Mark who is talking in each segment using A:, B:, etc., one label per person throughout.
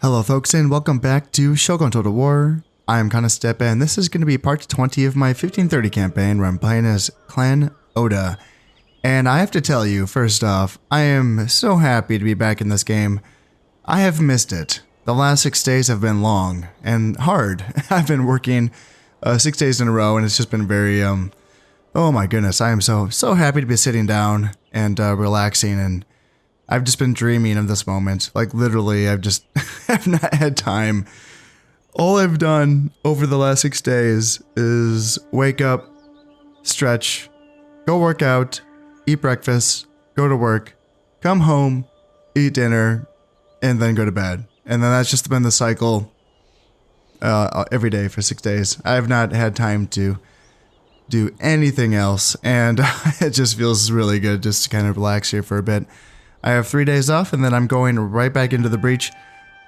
A: Hello folks and welcome back to Shogun Total War. I'm Kanastep and this is going to be part 20 of my 1530 campaign where I'm playing as Clan Oda. And I have to tell you, first off, I am so happy to be back in this game. I have missed it. The last 6 days have been long and hard. I've been working 6 days in a row and it's just been very, oh my goodness, I am so happy to be sitting down and relaxing, and I've just been dreaming of this moment. Like literally, I've just have not had time. All I've done over the last 6 days is wake up, stretch, go work out, eat breakfast, go to work, come home, eat dinner, and then go to bed. And then that's just been the cycle every day for 6 days. I have not had time to do anything else, and it just feels really good just to kind of relax here for a bit. I have 3 days off, and then I'm going right back into the breach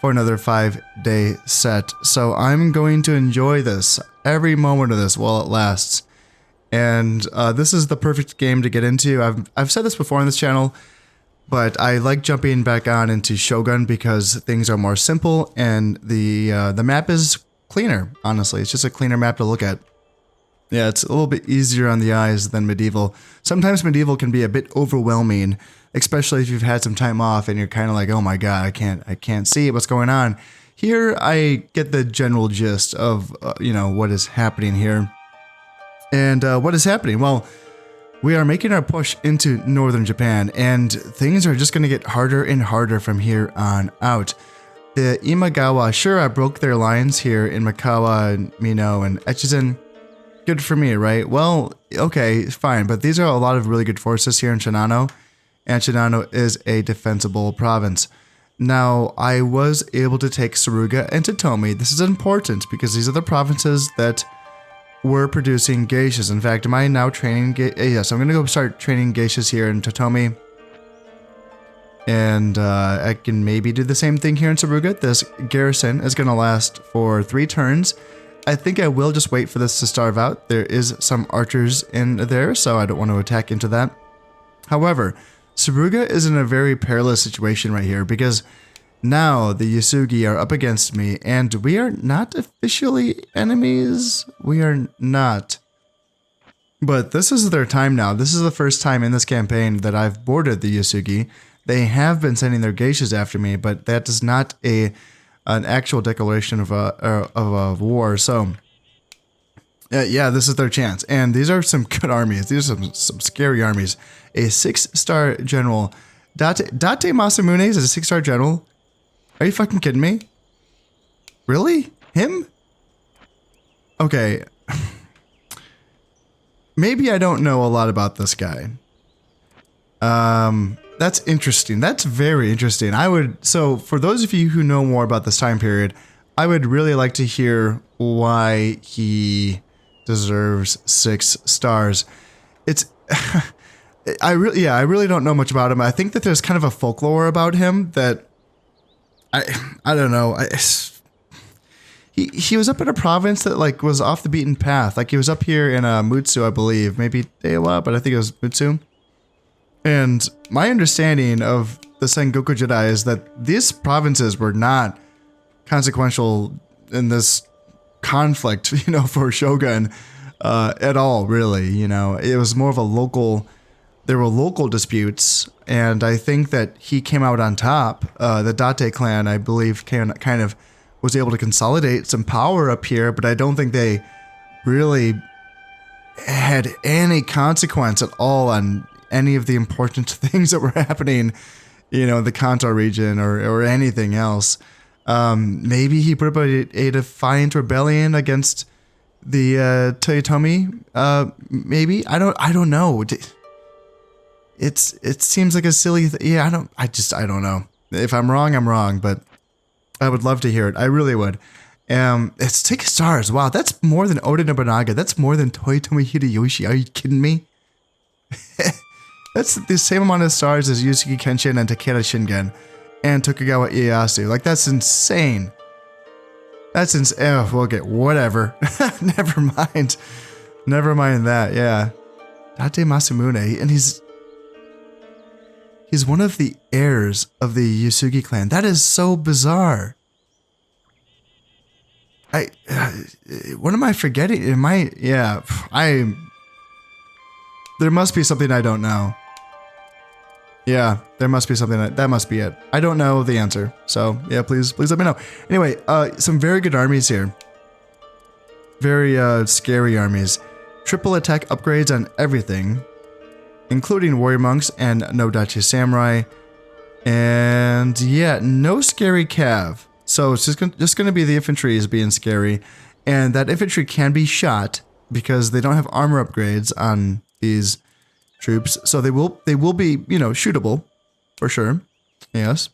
A: for another 5-day set. So I'm going to enjoy this, every moment of this while it lasts. And this is the perfect game to get into. I've said this before on this channel, but I like jumping back on into Shogun because things are more simple and the map is cleaner, honestly. It's just a cleaner map to look at. Yeah, it's a little bit easier on the eyes than Medieval. Sometimes Medieval can be a bit overwhelming, especially if you've had some time off and you're kind of like, oh my god, I can't see what's going on. Here, I get the general gist of, what is happening here. And what is happening? Well, we are making our push into northern Japan, and things are just going to get harder and harder from here on out. The Imagawa, sure, I broke their lines here in Mikawa, Mino, and Echizen. Good for me, right? Well, okay, fine, but these are a lot of really good forces here in Shinano, and Shinano is a defensible province. Now, I was able to take Suruga and Totomi. This is important because these are the provinces that were producing geishas. In fact, am I now training yes, I'm going to go start training geishas here in Totomi. And I can maybe do the same thing here in Suruga. This garrison is going to last for 3 turns. I think I will just wait for this to starve out. There is some archers in there, so I don't want to attack into that. However, Suruga is in a very perilous situation right here because now the Yasugi are up against me, and we are not officially enemies. We are not. But this is their time now. This is the first time in this campaign that I've boarded the Yasugi. They have been sending their geishas after me, but that is not an actual declaration of a war. So yeah, this is their chance, and these are some good armies. These are some scary armies. A 6-star general, Date Masamune is a 6-star general. Are you fucking kidding me? Really? Him? Okay. Maybe I don't know a lot about this guy. That's interesting. That's very interesting. So for those of you who know more about this time period, I would really like to hear why he deserves 6 stars. It's, I really don't know much about him. I think that there's kind of a folklore about him that I don't know. He was up in a province that like was off the beaten path. Like he was up here in Mutsu, I believe, maybe Dewa, but I think it was Mutsu. And my understanding of the Sengoku Jedi is that these provinces were not consequential in this conflict, for Shogun at all, really. It was more of a local, there were local disputes, and I think that he came out on top. The Date clan, I believe, kind of was able to consolidate some power up here, but I don't think they really had any consequence at all on any of the important things that were happening, in the Kanto region or anything else. Maybe he put up a defiant rebellion against the Toyotomi. Maybe I don't know. It seems like a silly. Yeah, I don't know. If I'm wrong, I'm wrong. But I would love to hear it. I really would. It's 6 stars. Wow, that's more than Oda Nobunaga. That's more than Toyotomi Hideyoshi. Are you kidding me? That's the same amount of stars as Yusuke Kenshin and Takeda Shingen and Tokugawa Ieyasu. Like, that's insane. That's insane. Oh, okay, whatever. Never mind. Never mind that, yeah. Date Masamune, and he's one of the heirs of the Yasugi clan. That is so bizarre. what am I forgetting? There must be something I don't know. Yeah, there must be something that must be it. I don't know the answer. So yeah, please let me know. Anyway, some very good armies here. Very scary armies. Triple attack upgrades on everything, including warrior monks and no dachi samurai. And yeah, no scary cav. So it's just gonna be the infantry is being scary, and that infantry can be shot because they don't have armor upgrades on these troops. So they will be, you know, shootable for sure. Yes.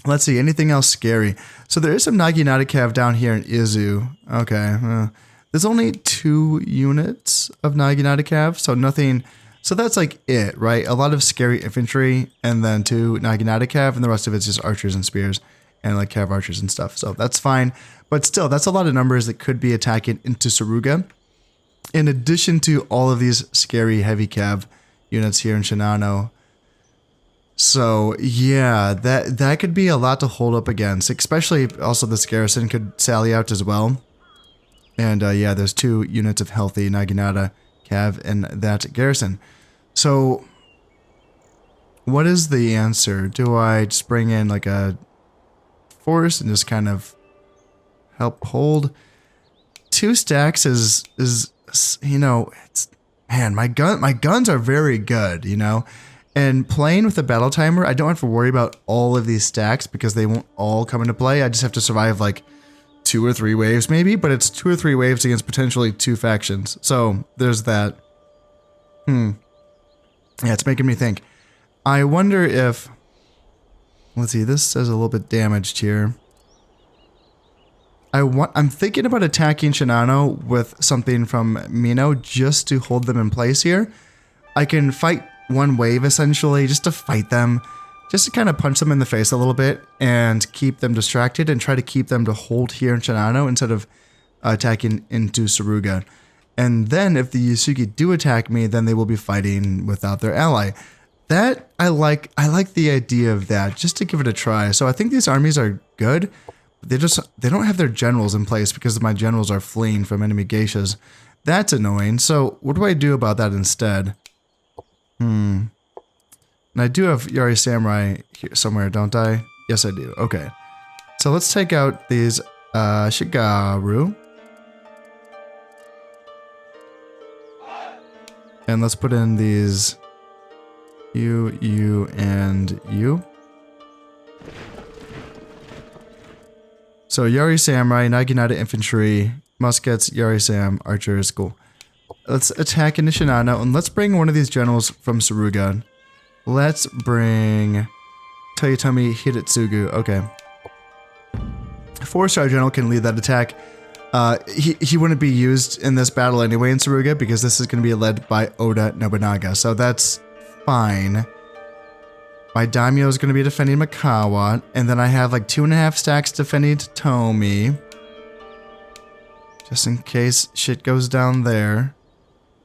A: Let's see, anything else scary? So there is some Naginata cav down here in Izu. Okay, there's only 2 units of Naginata cav, so nothing. So that's like it, right? A lot of scary infantry, and then 2 Naginata cav, and the rest of it's just archers and spears, and like cav archers and stuff. So that's fine, but still, that's a lot of numbers that could be attacking into Suruga. In addition to all of these scary heavy cav units here in Shinano. So yeah, that could be a lot to hold up against, especially also this garrison could sally out as well. And yeah, there's 2 units of healthy Naginata cav in that garrison. So what is the answer? Do I just bring in like a force and just kind of help hold? 2 stacks is you know, it's, man, my guns are very good, you know. And playing with the battle timer, I don't have to worry about all of these stacks because they won't all come into play. I just have to survive like 2 or 3 waves maybe, but it's 2 or 3 waves against potentially 2 factions. So there's that. Yeah, it's making me think. I wonder if, let's see, this says a little bit damaged here. I'm thinking about attacking Shinano with something from Mino just to hold them in place here. I can fight 1 wave essentially, just to fight them, just to kind of punch them in the face a little bit and keep them distracted and try to keep them to hold here in Shinano instead of attacking into Suruga. And then if the Yasugi do attack me, then they will be fighting without their ally. That I like the idea of that, just to give it a try. So I think these armies are good. They don't have their generals in place because my generals are fleeing from enemy geishas. That's annoying. So what do I do about that instead? And I do have Yari Samurai here somewhere, don't I? Yes, I do. Okay. So let's take out these Shigaru. And let's put in these you, and you. So Yari Samurai, Naginata Infantry, Muskets, Yari Sam, Archers, cool. Let's attack into Shinano, and let's bring one of these generals from Suruga. Let's bring Toyotomi Hidetsugu. Okay. 4-star general can lead that attack. He wouldn't be used in this battle anyway in Suruga because this is going to be led by Oda Nobunaga, so that's fine. My daimyo is going to be defending Mikawa, and then I have like 2.5 stacks defending Tomi. Just in case shit goes down there.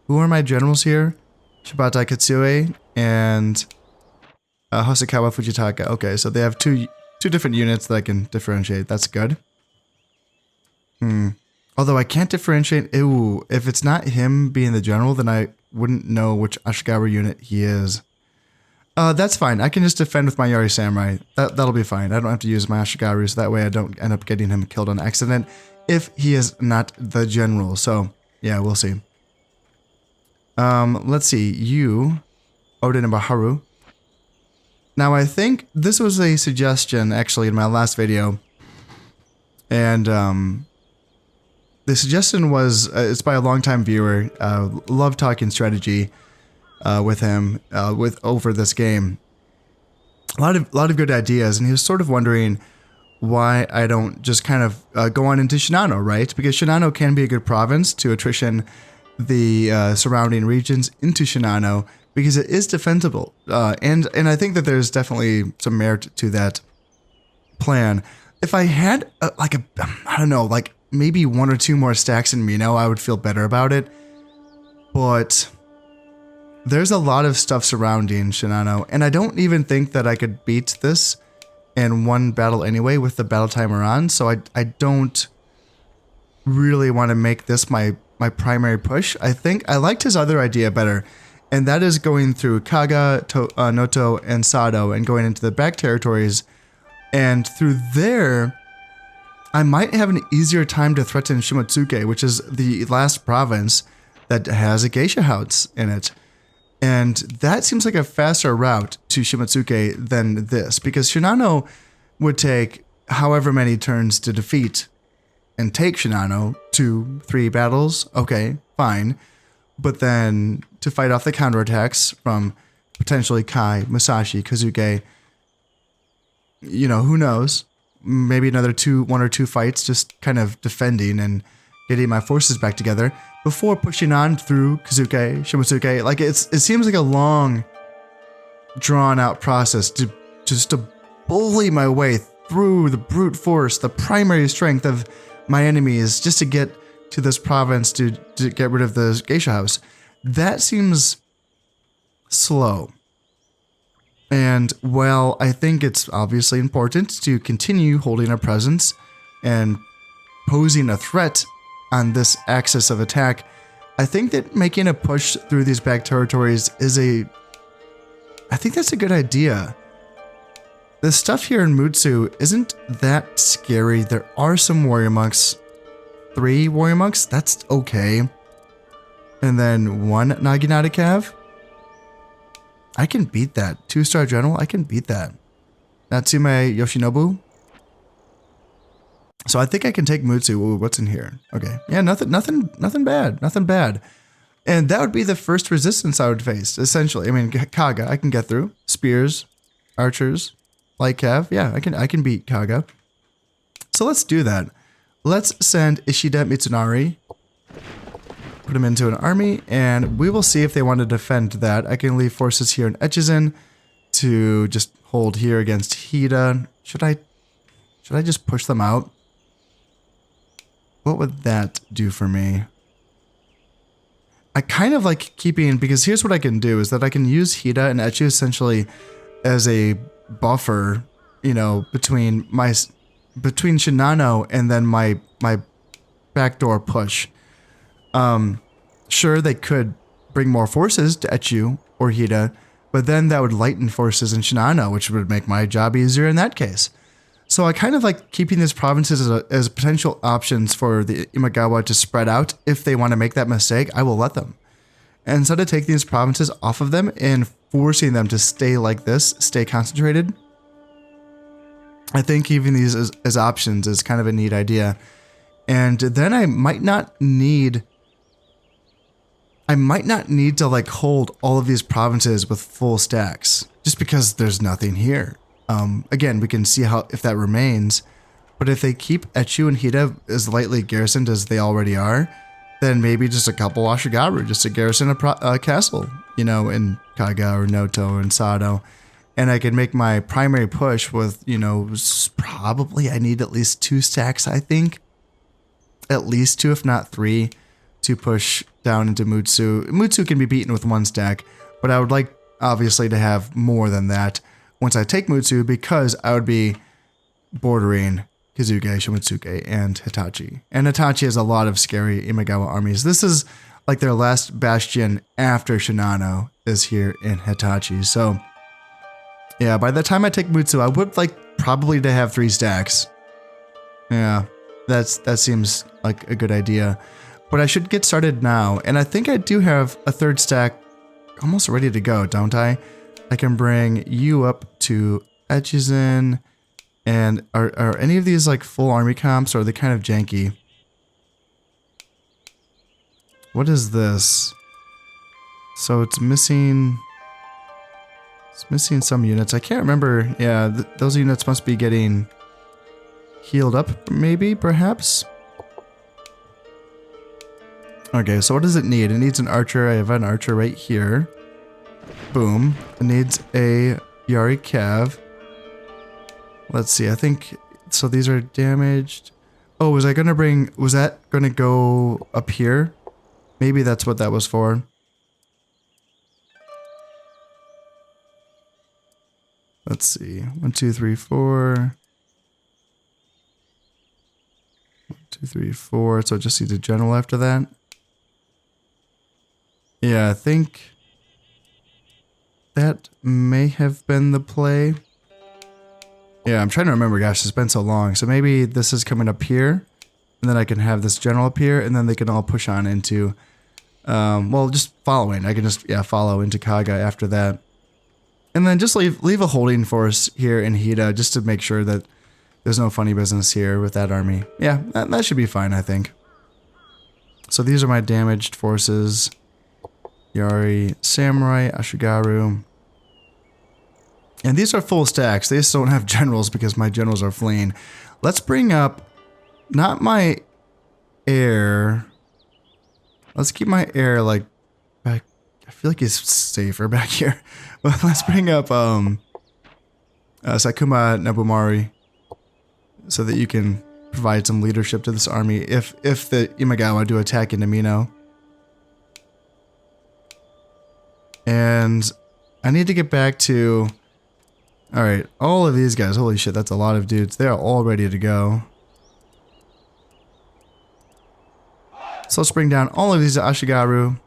A: Who are my generals here? Shibata Katsue and Hosokawa Fujitaka. Okay, so they have two different units that I can differentiate. That's good. Although I can't differentiate. Ew, if it's not him being the general, then I wouldn't know which Ashigawa unit he is. That's fine. I can just defend with my Yari Samurai. That'll be fine. I don't have to use my Ashigaru, so that way I don't end up getting him killed on accident if he is not the general. So, yeah, we'll see. Let's see. You, Oden and Baharu. Now, I think this was a suggestion, actually, in my last video. And, the suggestion was, it's by a longtime viewer, love talking strategy with him over this game. A lot of good ideas, and he was sort of wondering why I don't just kind of go on into Shinano, right? Because Shinano can be a good province to attrition the surrounding regions into Shinano because it is defensible, and I think that there's definitely some merit to that plan. If I had I don't know, like maybe 1 or 2 more stacks in Mino, I would feel better about it. But there's a lot of stuff surrounding Shinano, and I don't even think that I could beat this in one battle anyway with the battle timer on, so I don't really want to make this my primary push. I think I liked his other idea better, and that is going through Kaga, Noto, and Sado and going into the back territories, and through there I might have an easier time to threaten Shimotsuke, which is the last province that has a geisha house in it. And that seems like a faster route to Shimotsuke than this, because Shinano would take however many turns to defeat and take Shinano, 2-3 battles, okay, fine. But then to fight off the counterattacks from potentially Kai, Masashi, Kazuke, you know, who knows? Maybe another 1 or 2 fights just kind of defending and getting my forces back together before pushing on through Kazuke, Shimotsuke. Like it seems like a long, drawn out process to bully my way through the brute force, the primary strength of my enemies, just to get to this province to get rid of the geisha house. That seems slow. And while I think it's obviously important to continue holding a presence and posing a threat on this axis of attack, I think that making a push through these back territories is I think that's a good idea. The stuff here in Mutsu isn't that scary. There are some warrior monks. 3 warrior monks, that's okay. And then 1 Naginata Cav. I can beat that. 2-star general, I can beat that. Natsume Yoshinobu. So I think I can take Mutsu. Ooh, what's in here? Okay. Yeah, nothing bad. Nothing bad. And that would be the first resistance I would face, essentially. I mean, Kaga, I can get through. Spears, archers, light cav. Yeah, I can beat Kaga. So let's do that. Let's send Ishida Mitsunari. Put him into an army, and we will see if they want to defend that. I can leave forces here in Echizen to just hold here against Hida. Should I just push them out? What would that do for me? I kind of like keeping, because here's what I can do, is that I can use Hida and Echi essentially as a buffer, you know, between Shinano and then my backdoor push. Sure, they could bring more forces to Echu or Hida, but then that would lighten forces in Shinano, which would make my job easier in that case. So I kind of like keeping these provinces as potential options for the Imagawa to spread out. If they want to make that mistake, I will let them. And instead of taking these provinces off of them and forcing them to stay like this, stay concentrated, I think keeping these as options is kind of a neat idea. And then I might not need to like hold all of these provinces with full stacks, just because there's nothing here. Again, we can see if that remains, but if they keep Echu and Hida as lightly garrisoned as they already are, then maybe just a couple Ashigaru just to garrison a castle, you know, in Kaga or Noto and Sado. And I can make my primary push with, you know, probably I need at least 2 stacks, I think. At least 2, if not 3, to push down into Mutsu. Mutsu can be beaten with 1 stack, but I would like, obviously, to have more than that once I take Mutsu, because I would be bordering Kazuge, Shimotsuke, and Hitachi. And Hitachi has a lot of scary Imagawa armies. This is like their last bastion after Shinano is here in Hitachi. So, yeah, by the time I take Mutsu, I would like probably to have 3 stacks. Yeah, that seems like a good idea. But I should get started now, and I think I do have a 3rd stack almost ready to go, don't I? I can bring you up to Echizen, and are any of these like full army comps, or are they kind of janky? What is this? So it's missing some units. I can't remember. Yeah, those units must be getting healed up, maybe, perhaps? Okay, so what does it need? It needs an archer. I have an archer right here. Boom. It needs a Yari Cav. Let's see, I think... So these are damaged. Oh, was that going to go up here? Maybe that's what that was for. Let's see. 1, 2, 3, 4. 1, 2, 3, 4. So just need a general after that. Yeah, I think that may have been the play. Yeah, I'm trying to remember. Gosh, it's been so long. So maybe this is coming up here, and then I can have this general up here, and then they can all push on into, well, just following. I can just, yeah, follow into Kaga after that. And then just leave a holding force here in Hida, just to make sure that there's no funny business here with that army. Yeah, that should be fine, I think. So these are my damaged forces. Yari, Samurai, Ashigaru. And these are full stacks. They just don't have generals because my generals are fleeing. Let's bring up, not my heir. Let's keep my heir like back. I feel like he's safer back here. But let's bring up Sakuma Nobumari so that you can provide some leadership to this army if the Imagawa do attack into Mino. And I need to get back to... Alright, all of these guys, holy shit, that's a lot of dudes. They are all ready to go. So let's bring down all of these to Ashigaru.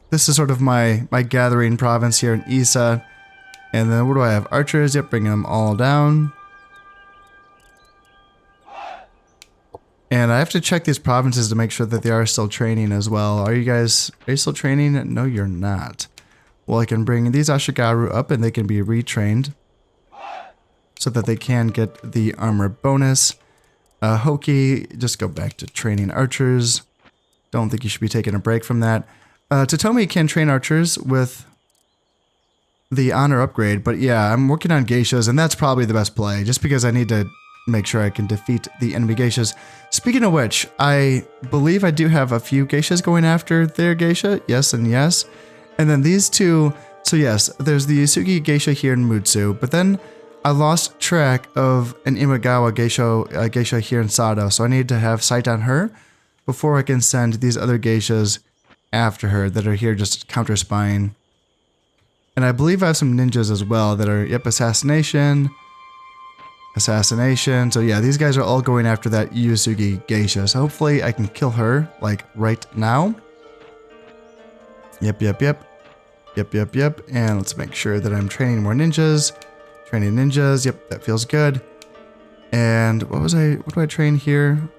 A: This is sort of my gathering province here in Isa. And then what do I have? Archers, yep, bring them all down. And I have to check these provinces to make sure that they are still training as well. Are you still training? No, you're not. Well, I can bring these Ashigaru up and they can be retrained so that they can get the armor bonus. Hoki, just go back to training archers. Don't think you should be taking a break from that. Totomi can train archers with the honor upgrade, but yeah, I'm working on geishas and that's probably the best play just because I need to make sure I can defeat the enemy geishas. Speaking of which, I believe I do have a few geishas going after their geisha. Yes and yes. And then these two, so yes, there's the Yusugi geisha here in Mutsu, but then I lost track of an Imagawa geisha here in Sado, so I need to have sight on her before I can send these other geishas after her that are here just counter spying. And I believe I have some ninjas as well that are, yep, assassination. So yeah, these guys are all going after that Yusugi geisha, so hopefully I can kill her, like, right now. Yep. And let's make sure that I'm training more ninjas. Training ninjas. Yep, that feels good. And what do I train here?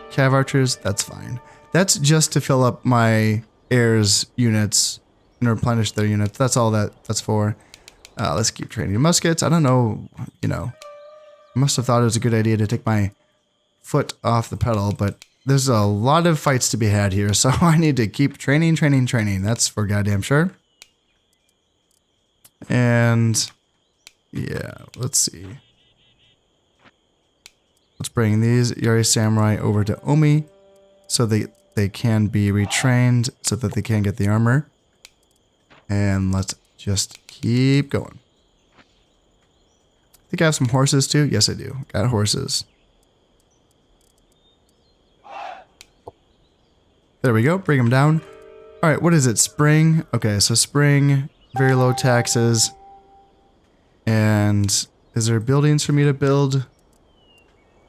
A: Cav archers. That's fine. That's just to fill up my heirs units and replenish their units. That's all that's for. Let's keep training muskets. I don't know, I must have thought it was a good idea to take my foot off the pedal, but there's a lot of fights to be had here, so I need to keep training. That's for goddamn sure. And yeah, let's see. Let's bring these Yari Samurai over to Omi so they can be retrained so that they can get the armor. And let's just keep going. I think I have some horses too. Yes, I do. Got horses. There we go. Bring them down. All right. What is it? Spring. Okay. So spring, very low taxes. And is there buildings for me to build?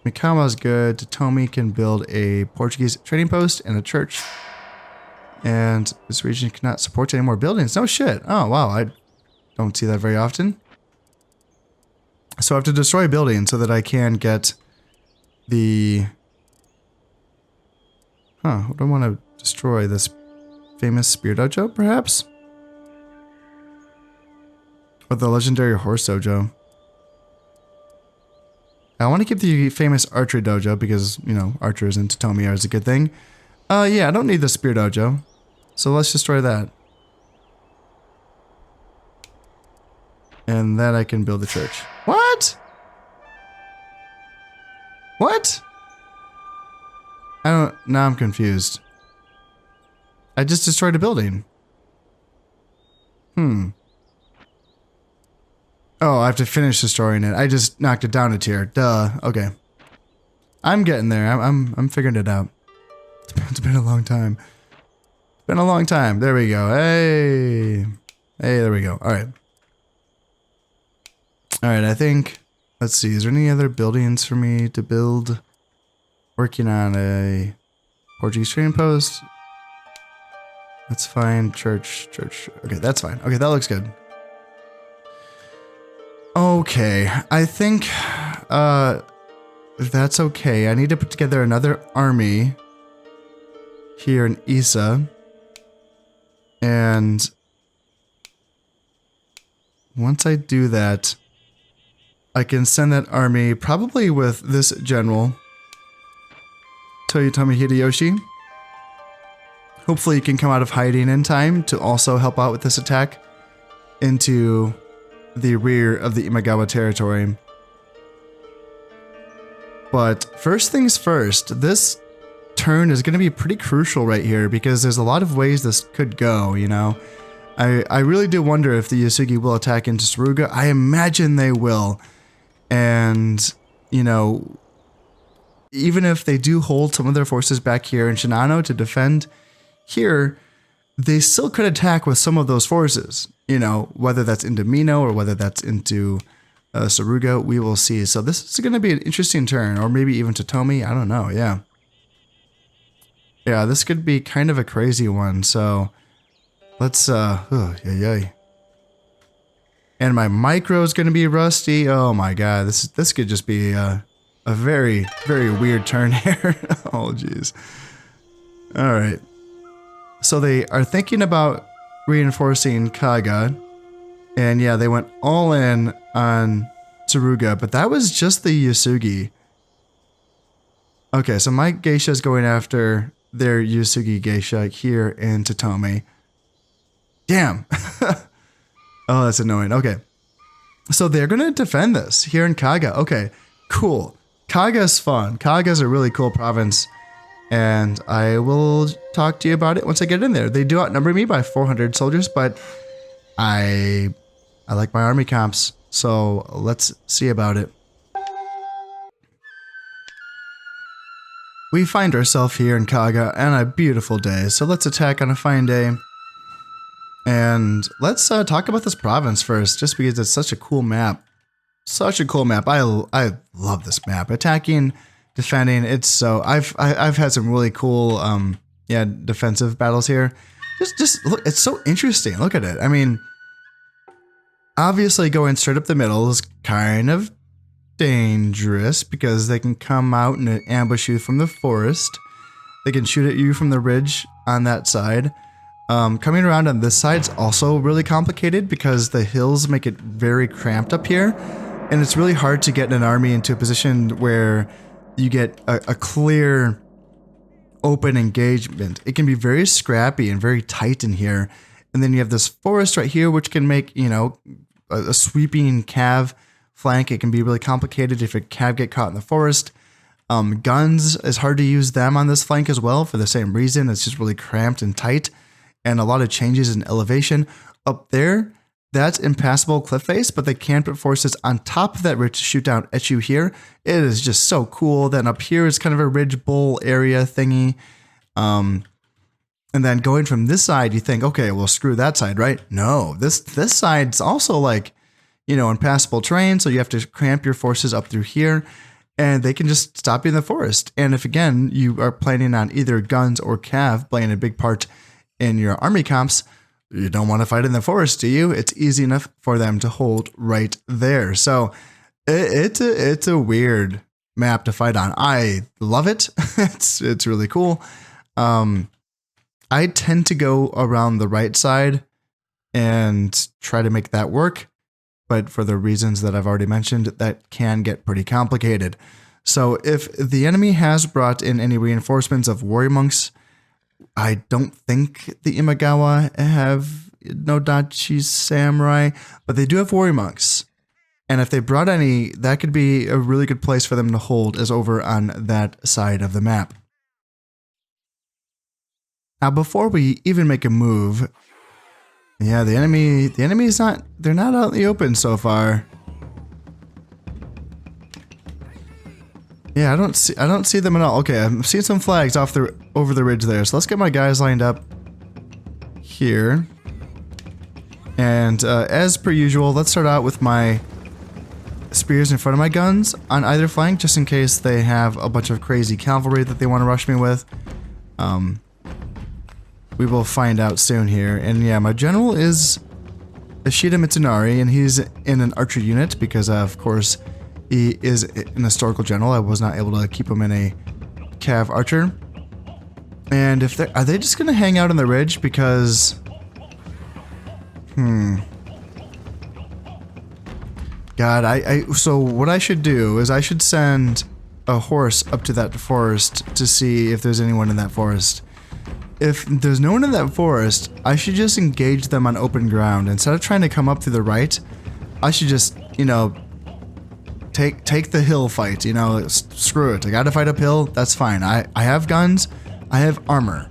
A: Mikama's good. Totomi can build a Portuguese trading post and a church. And this region cannot support any more buildings. No shit. Oh, wow. I don't see that very often. So I have to destroy buildings so that I can get the... What do I want to destroy? This famous spear dojo, perhaps? Or the legendary horse dojo. I want to keep the famous archery dojo because, archers in Totomi is a good thing. Yeah, I don't need the spear dojo. So let's destroy that. And then I can build the church. What? What? Now I'm confused. I just destroyed a building. Oh, I have to finish destroying it. I just knocked it down a tier. Duh. Okay. I'm getting there. I'm figuring it out. It's been a long time. Been a long time. There we go. Hey, there we go. All right. Alright, I think, let's see, is there any other buildings for me to build? Working on a Portuguese trading post. That's fine. Church. Okay, that's fine. Okay, that looks good. Okay, I think, if that's okay, I need to put together another army here in Isa. And once I do that, I can send that army probably with this general, Toyotomi Hideyoshi. Hopefully he can come out of hiding in time to also help out with this attack into the rear of the Imagawa territory. But first things first, this turn is going to be pretty crucial right here because there's a lot of ways this could go, you know. I really do wonder if the Yasugi will attack into Suruga. I imagine they will. And, you know, even if they do hold some of their forces back here in Shinano to defend here, they still could attack with some of those forces, you know, whether that's into Mino or whether that's into Suruga, we will see. So this is going to be an interesting turn, or maybe even to Tomi, I don't know, yeah. Yeah, this could be kind of a crazy one, so let's, And my micro is going to be rusty. Oh my god, this could just be a very, very weird turn here. Oh jeez. Alright. So they are thinking about reinforcing Kaga. And yeah, they went all in on Tsuruga, but that was just the Yasugi. Okay, so my geisha is going after their Yasugi geisha here in Totomi. Damn. Oh, that's annoying. Okay. So they're going to defend this here in Kaga. Okay, cool. Kaga's fun. Kaga's a really cool province. And I will talk to you about it once I get in there. They do outnumber me by 400 soldiers, but I like my army comps. So let's see about it. We find ourselves here in Kaga on a beautiful day. So let's attack on a fine day. And let's talk about this province first, just because it's such a cool map. Such a cool map. I love this map. Attacking, defending. It's so I've had some really cool defensive battles here. Just look, it's so interesting. Look at it. I mean, obviously going straight up the middle is kind of dangerous because they can come out and ambush you from the forest. They can shoot at you from the ridge on that side. Coming around on this side's also really complicated because the hills make it very cramped up here, and it's really hard to get an army into a position where you get a clear open engagement. It can be very scrappy and very tight in here, and then you have this forest right here which can make, you know, a sweeping cav flank. It can be really complicated if a cav get caught in the forest. Guns is hard to use them on this flank as well for the same reason. It's just really cramped and tight. And a lot of changes in elevation. Up there, that's impassable cliff face, but they can put forces on top of that ridge to shoot down at you here. It is just so cool. Then up here is kind of a ridge bowl area thingy. And then going from this side, you think, okay, well, screw that side, right? No, this side's also like, you know, impassable terrain, so you have to cramp your forces up through here, and they can just stop you in the forest. And if, again, you are planning on either guns or cav playing a big part in your army comps, you don't want to fight in the forest, do you? It's easy enough for them to hold right there. So it's a weird map to fight on. I love it. It's really cool. I tend to go around the right side and try to make that work, but for the reasons that I've already mentioned, that can get pretty complicated. So if the enemy has brought in any reinforcements of warrior monks, I don't think the Imagawa have Nodachi samurai, but they do have warrior monks. And if they brought any, that could be a really good place for them to hold, is over on that side of the map. Now, before we even make a move, yeah, the enemy's not, they're not out in the open so far. Yeah, I don't see them at all. Okay, I'm seeing some flags over the ridge there. So let's get my guys lined up here. And as per usual, let's start out with my spears in front of my guns on either flank, just in case they have a bunch of crazy cavalry that they want to rush me with. We will find out soon here. And yeah, my general is Ishida Mitsunari, and he's in an archer unit because, of course, he is an historical general. I was not able to keep him in a cav archer. And if they are they just gonna hang out on the ridge because God, so what I should do is I should send a horse up to that forest to see if there's anyone in that forest. If there's no one in that forest, I should just engage them on open ground. Instead of trying to come up through the right, I should just, you know, take the hill fight, you know, screw it. I gotta fight uphill, that's fine. I have guns, I have armor.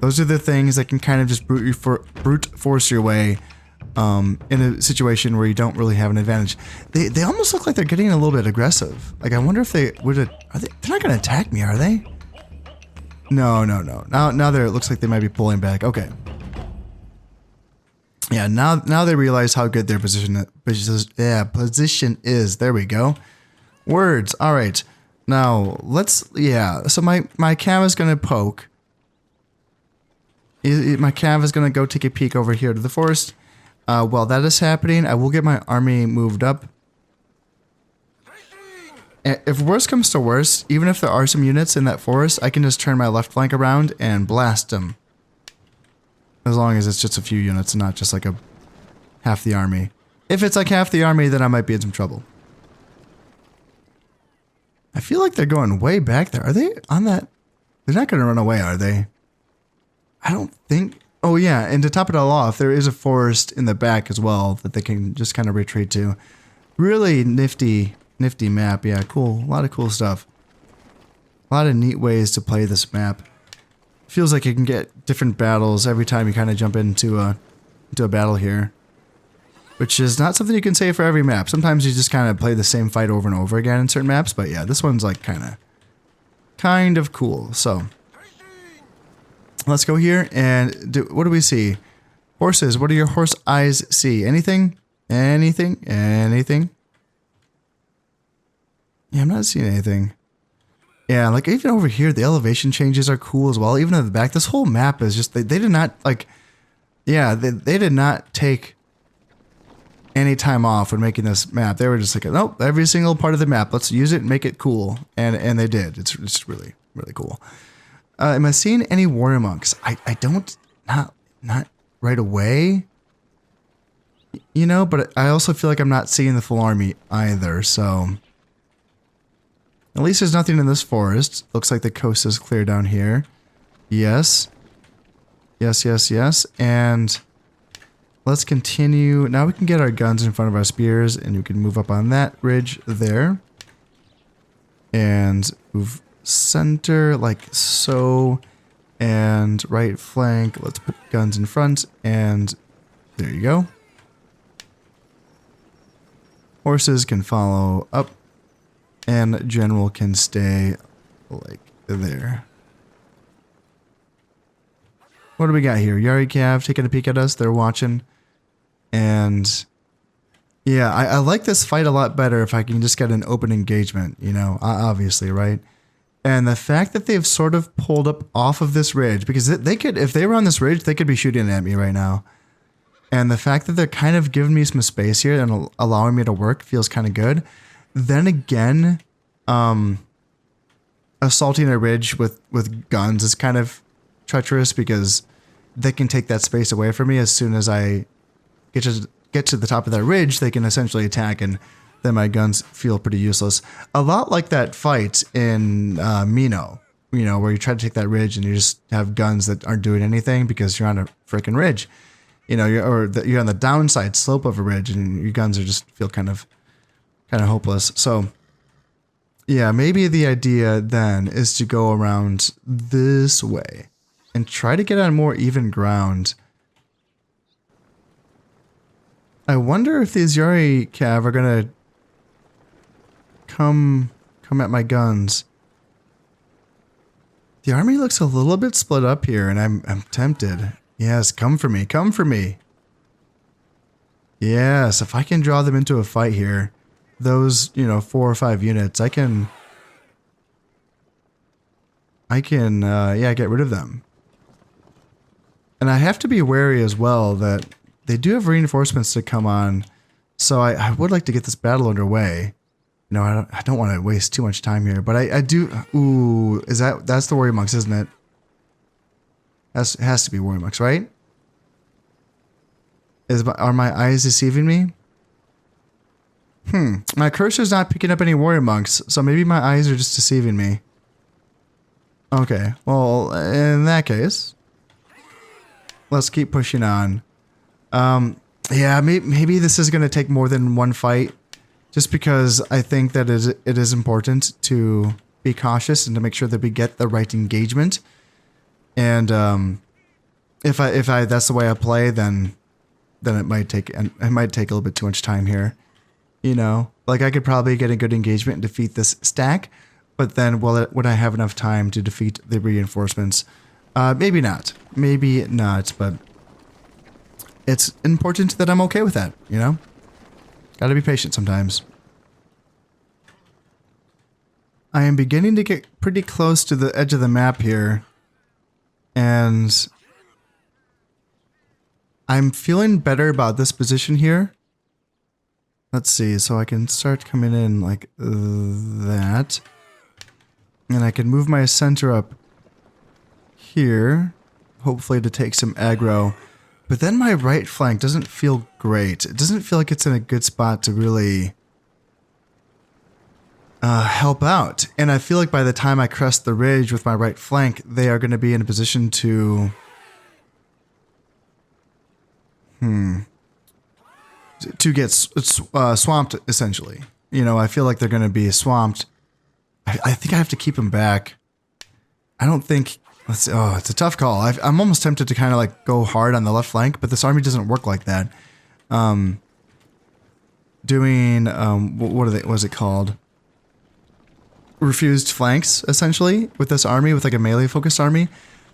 A: Those are the things that can kind of just brute force your way in a situation where you don't really have an advantage. They almost look like they're getting a little bit aggressive. Like, I wonder if they would. They're not gonna attack me, are they? No. Now it looks like they might be pulling back. Okay. Yeah. Now they realize how good their position is. There we go. Words. All right. Now let's. Yeah. So my cav is gonna poke. My cav is gonna go take a peek over here to the forest. While that is happening, I will get my army moved up. If worse comes to worse, even if there are some units in that forest, I can just turn my left flank around and blast them. As long as it's just a few units and not just like half the army. If it's like half the army, then I might be in some trouble. I feel like they're going way back there. Are they on that? They're not going to run away, are they? I don't think... Oh yeah, and to top it all off, there is a forest in the back as well that they can just kind of retreat to. Really nifty map. Yeah, cool. A lot of cool stuff. A lot of neat ways to play this map. Feels like you can get different battles every time you kind of jump into a battle here. Which is not something you can say for every map. Sometimes you just kind of play the same fight over and over again in certain maps, but yeah, this one's like kind of cool. So let's go here and what do we see? Horses. What do your horse eyes see? Anything? Anything? Anything? Yeah, I'm not seeing anything. Yeah, like even over here, the elevation changes are cool as well. Even at the back, this whole map is just, they did not like, yeah, they did not take any time off when making this map. They were just like, nope, every single part of the map, let's use it and make it cool. And they did. It's really, really cool. Am I seeing any warrior monks? I don't, not right away, you know, but I also feel like I'm not seeing the full army either, so. At least there's nothing in this forest. Looks like the coast is clear down here. Yes. Yes. And let's continue. Now we can get our guns in front of our spears and we can move up on that ridge there. And move center like so. And right flank. Let's put guns in front. And there you go. Horses can follow up. And general can stay like there. What do we got here? Yari Cav taking a peek at us. They're watching. And yeah, I like this fight a lot better if I can just get an open engagement, you know, obviously, right? And the fact that they've sort of pulled up off of this ridge, because they could, if they were on this ridge, they could be shooting at me right now. And the fact that they're kind of giving me some space here and allowing me to work feels kind of good. Then again, assaulting a ridge with guns is kind of treacherous because they can take that space away from me as soon as I get to the top of that ridge. They can essentially attack, and then my guns feel pretty useless. A lot like that fight in Mino, you know, where you try to take that ridge and you just have guns that aren't doing anything because you're on a freaking ridge, you know, you're on the downside slope of a ridge and your guns are just feel kind of hopeless. So yeah, maybe the idea then is to go around this way and try to get on more even ground. I wonder if these Yari Cav are gonna come at my guns. The army looks a little bit split up here, and I'm tempted. Yes, come for me, come for me. Yes, if I can draw them into a fight here. those, you know, 4 or 5 units, I can yeah, get rid of them. And I have to be wary as well that they do have reinforcements to come on, so I would like to get this battle underway. You know, I don't want to waste too much time here, but I do. Ooh, that's the warrior monks, isn't it? It has to be warrior monks, right? Are my eyes deceiving me? My cursor's not picking up any warrior monks, so maybe my eyes are just deceiving me. Okay, well, in that case, let's keep pushing on. Yeah, maybe this is going to take more than one fight, just because I think that it is important to be cautious and to make sure that we get the right engagement. And if I that's the way I play, then it might take a little bit too much time here. You know, like I could probably get a good engagement and defeat this stack, but then would I have enough time to defeat the reinforcements? Maybe not. Maybe not, but it's important that I'm okay with that, you know? Gotta be patient sometimes. I am beginning to get pretty close to the edge of the map here, and I'm feeling better about this position here. Let's see, so I can start coming in like that. And I can move my center up here, hopefully to take some aggro. But then my right flank doesn't feel great. It doesn't feel like it's in a good spot to really help out. And I feel like by the time I crest the ridge with my right flank, they are going to be in a position to get swamped, essentially. You know, I feel like they're going to be swamped. I think I have to keep them back. I don't think... Let's see. Oh, it's a tough call. I'm almost tempted to kind of like go hard on the left flank, but this army doesn't work like that. Doing... what is it called? Refused flanks, essentially, with this army, with like a melee-focused army.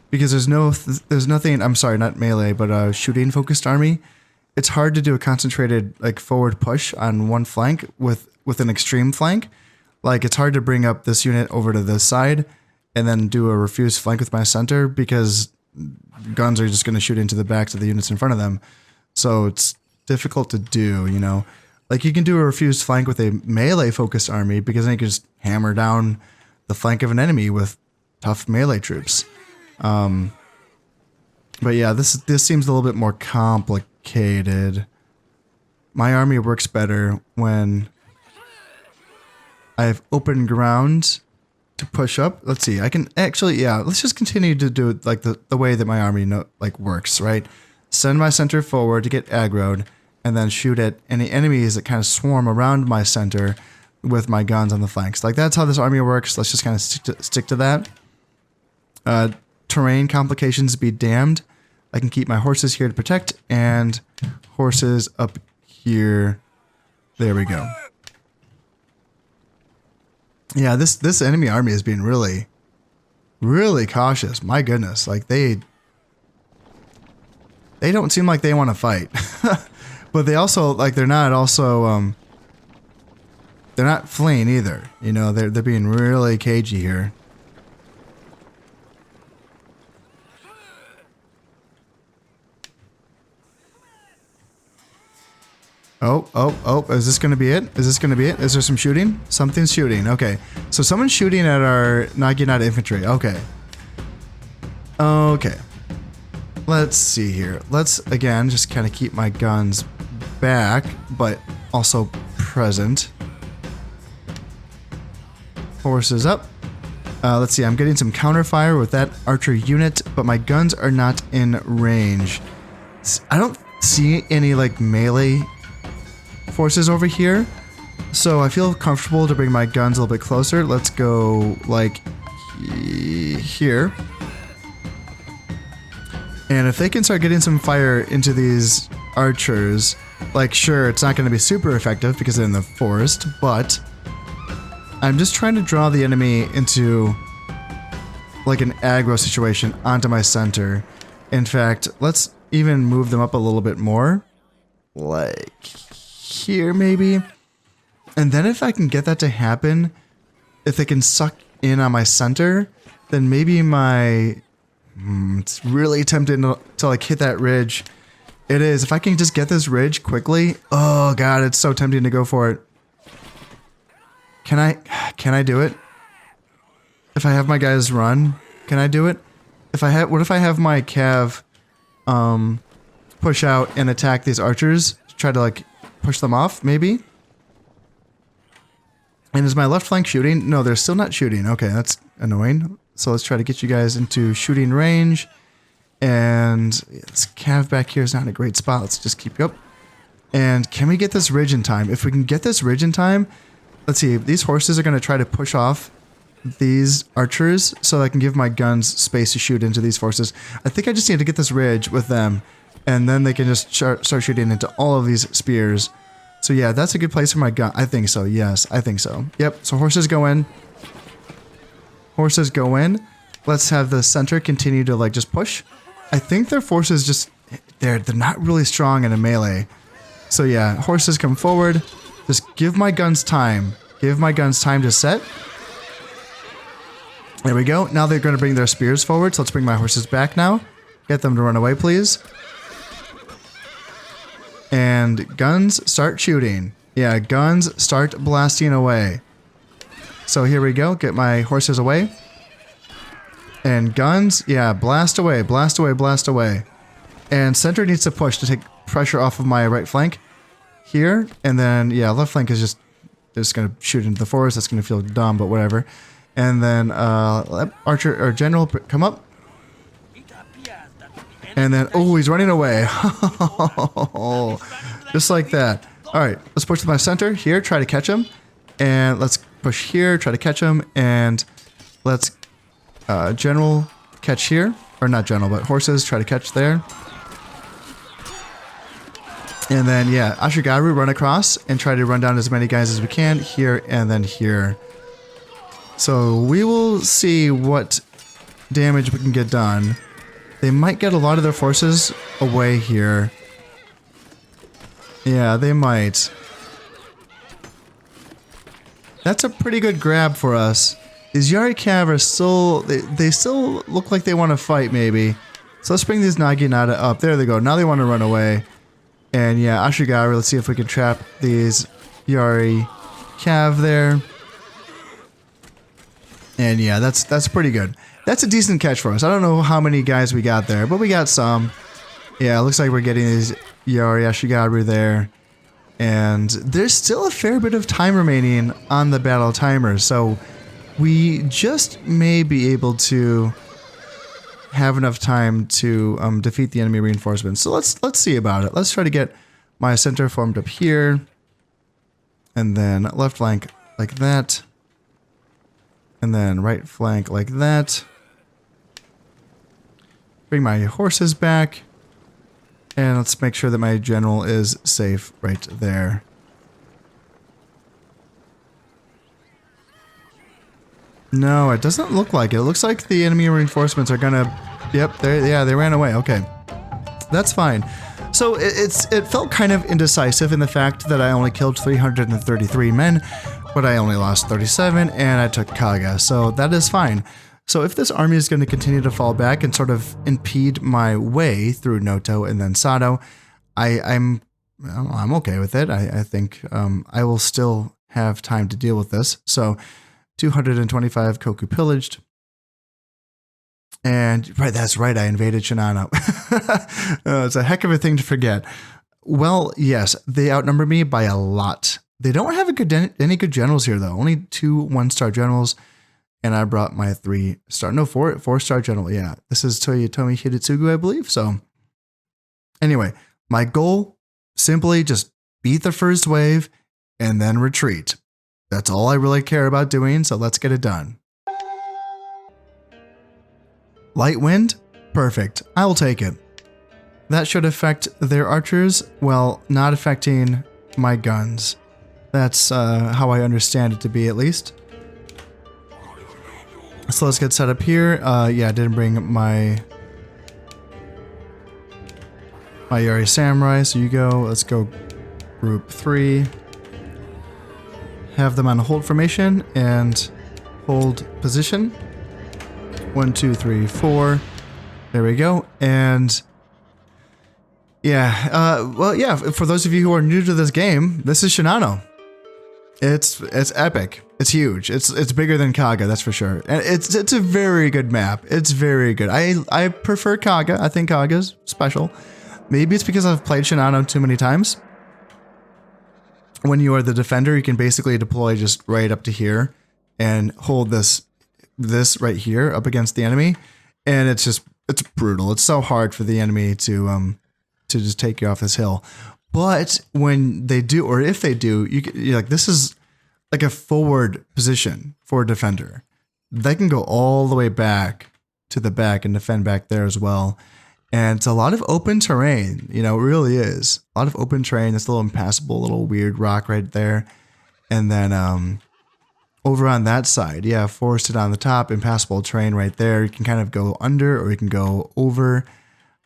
A: Because there's nothing... I'm sorry, not melee, but a shooting-focused army. It's hard to do a concentrated like forward push on one flank with an extreme flank. Like it's hard to bring up this unit over to this side and then do a refused flank with my center because guns are just going to shoot into the backs of the units in front of them. So it's difficult to do, you know. Like you can do a refused flank with a melee focused army because then you can just hammer down the flank of an enemy with tough melee troops. But yeah, this seems a little bit more complicated. My army works better when I have open ground to push up. Let's see. I can actually, yeah, let's just continue to do it like the way that my army works, right? Send my center forward to get aggroed and then shoot at any enemies that kind of swarm around my center with my guns on the flanks. Like that's how this army works. Let's just kind of stick to that. Terrain complications be damned. I can keep my horses here to protect and horses up here. There we go. Yeah, this enemy army is being really, really cautious. My goodness, like they don't seem like they want to fight, but they also like they're not fleeing either. You know, they're being really cagey here. Oh, is this going to be it? Is this going to be it? Is there some shooting? Something's shooting. Okay. So someone's shooting at our Naginata infantry. Okay. Okay. Let's see here. Let's, again, just kind of keep my guns back, but also present. Horses up. Let's see. I'm getting some counterfire with that archer unit, but my guns are not in range. I don't see any, like, melee forces over here, so I feel comfortable to bring my guns a little bit closer. Let's go like here, and if they can start getting some fire into these archers, like sure it's not going to be super effective because they're in the forest, but I'm just trying to draw the enemy into like an aggro situation onto my center. In fact, let's even move them up a little bit more, like here maybe. And then if I can get that to happen, if they can suck in on my center, then maybe my... it's really tempting to like hit that ridge. It is. If I can just get this ridge quickly. Oh god, it's so tempting to go for it. Can I do it? If I have my guys run, can I do it? What if I have my cav push out and attack these archers? Try to like push them off, maybe? And is my left flank shooting? No, they're still not shooting. Okay, that's annoying. So let's try to get you guys into shooting range. And this cav back here is not in a great spot. Let's just keep you up. And can we get this ridge in time? If we can get this ridge in time, let's see. These horses are going to try to push off these archers so I can give my guns space to shoot into these forces. I think I just need to get this ridge with them. And then they can just start shooting into all of these spears. So yeah, that's a good place for my gun. I think so. Yes, I think so. Yep. So horses go in. Horses go in. Let's have the center continue to like just push. I think their forces just they're not really strong in a melee. So yeah, horses come forward. Just give my guns time. Give my guns time to set. There we go. Now they're going to bring their spears forward. So let's bring my horses back now. Get them to run away, please. And guns start shooting. Yeah, guns start blasting away. So here we go. Get my horses away. And guns, yeah, blast away, blast away, blast away. And center needs to push to take pressure off of my right flank here. And then, yeah, left flank is just going to shoot into the forest. That's going to feel dumb, but whatever. And then archer or general come up. And then, oh, he's running away. Just like that. All right, let's push to my center here, try to catch him. And let's push here, try to catch him. And let's general catch here. Or not general, but horses, try to catch there. And then, yeah, Ashigaru run across and try to run down as many guys as we can here and then here. So we will see what damage we can get done. They might get a lot of their forces away here. Yeah, they might. That's a pretty good grab for us. These Yari Cav are still... They still look like they want to fight, maybe. So let's bring these Naginata up. There they go. Now they want to run away. And yeah, Ashigaru, let's see if we can trap these Yari Cav there. And yeah, that's pretty good. That's a decent catch for us. I don't know how many guys we got there, but we got some. Yeah, it looks like we're getting these Yari Ashigaru there. And there's still a fair bit of time remaining on the battle timer, so we just may be able to have enough time to defeat the enemy reinforcements. So let's see about it. Let's try to get my center formed up here. And then left flank like that. And then right flank like that. Bring my horses back. And let's make sure that my general is safe right there. No, it doesn't look like it. It looks like the enemy reinforcements are gonna... Yep, they ran away. Okay. That's fine. So it felt kind of indecisive in the fact that I only killed 333 men, but I only lost 37, and I took Kaga, so that is fine. So if this army is going to continue to fall back and sort of impede my way through Noto and then Sato, I'm okay with it. I think I will still have time to deal with this. So 225 Koku pillaged. And right, that's right, I invaded Shinano. It's a heck of a thing to forget. Well, yes, they outnumber me by a lot. They don't have any good generals here, though. Only 2 1-star generals. And I brought my 3-star, no, 4-star general. Yeah, this is Toyotomi Hidetsugu, I believe. So anyway, my goal, simply just beat the first wave and then retreat. That's all I really care about doing, so let's get it done. Light wind? Perfect. I will take it. That should affect their archers, while not affecting my guns. That's how I understand it to be, at least. So let's get set up here. Yeah, I didn't bring my Yari Samurai, so you go. Let's go group 3. have them on hold formation and hold position. 1, 2, 3, 4. There we go. And yeah, well, yeah, for those of you who are new to this game, this is Shinano. It's epic. It's huge. It's bigger than Kaga, that's for sure. And it's a very good map. It's very good. I prefer Kaga. I think Kaga's special. Maybe it's because I've played Shinano too many times. When you are the defender, you can basically deploy just right up to here and hold this right here up against the enemy, and it's brutal. It's so hard for the enemy to just take you off this hill. But when they do, or if they do, you're like, this is like a forward position for a defender. They can go all the way back to the back and defend back there as well. And it's a lot of open terrain, you know, it really is. A lot of open terrain, this little impassable, little weird rock right there. And then over on that side, yeah, forested on the top, impassable terrain right there. You can kind of go under or you can go over.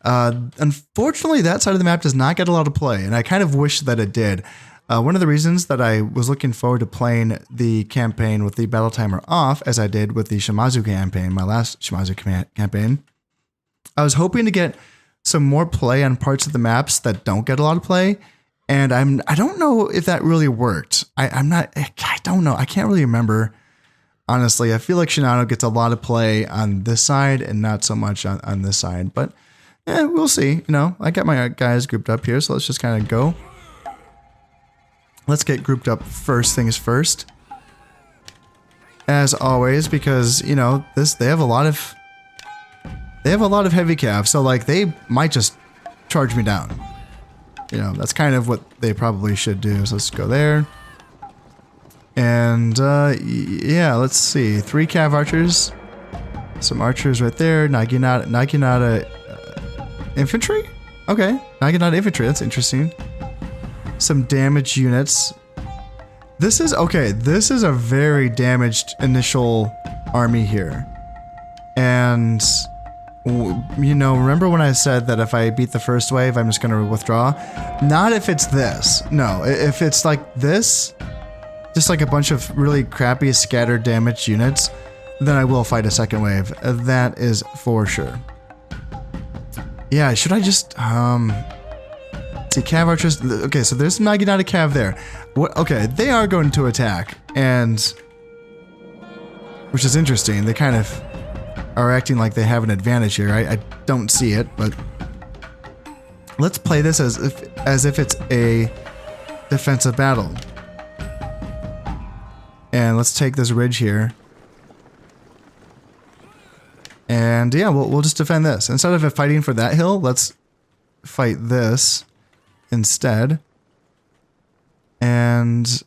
A: Unfortunately, that side of the map does not get a lot of play, and I kind of wish that it did. One of the reasons that I was looking forward to playing the campaign with the battle timer off, as I did with the Shimazu campaign, my last Shimazu campaign, I was hoping to get some more play on parts of the maps that don't get a lot of play, and I don't know if that really worked. I don't know. I can't really remember. Honestly, I feel like Shinano gets a lot of play on this side and not so much on this side, but we'll see. You know, I got my guys grouped up here, so let's just kind of go. Let's get grouped up first things first. As always, because, you know, they have a lot of heavy cav, so like they might just charge me down. You know, that's kind of what they probably should do. So let's go there. And yeah, let's see. 3 cav archers. Some archers right there. Naginata infantry? Okay. Naginata infantry, that's interesting. Some damaged units. This is a very damaged initial army here. And you know, remember when I said that if I beat the first wave, I'm just going to withdraw? Not if it's this. No, if it's like this, just like a bunch of really crappy scattered damaged units, then I will fight a second wave. That is for sure. Yeah, should I just, see, cav archers, okay, so there's some Naginata cav there. What? Okay, they are going to attack, and, which is interesting, they kind of are acting like they have an advantage here. I don't see it, but let's play this as if it's a defensive battle. And let's take this ridge here. And yeah, we'll just defend this. Instead of fighting for that hill, let's fight this instead. And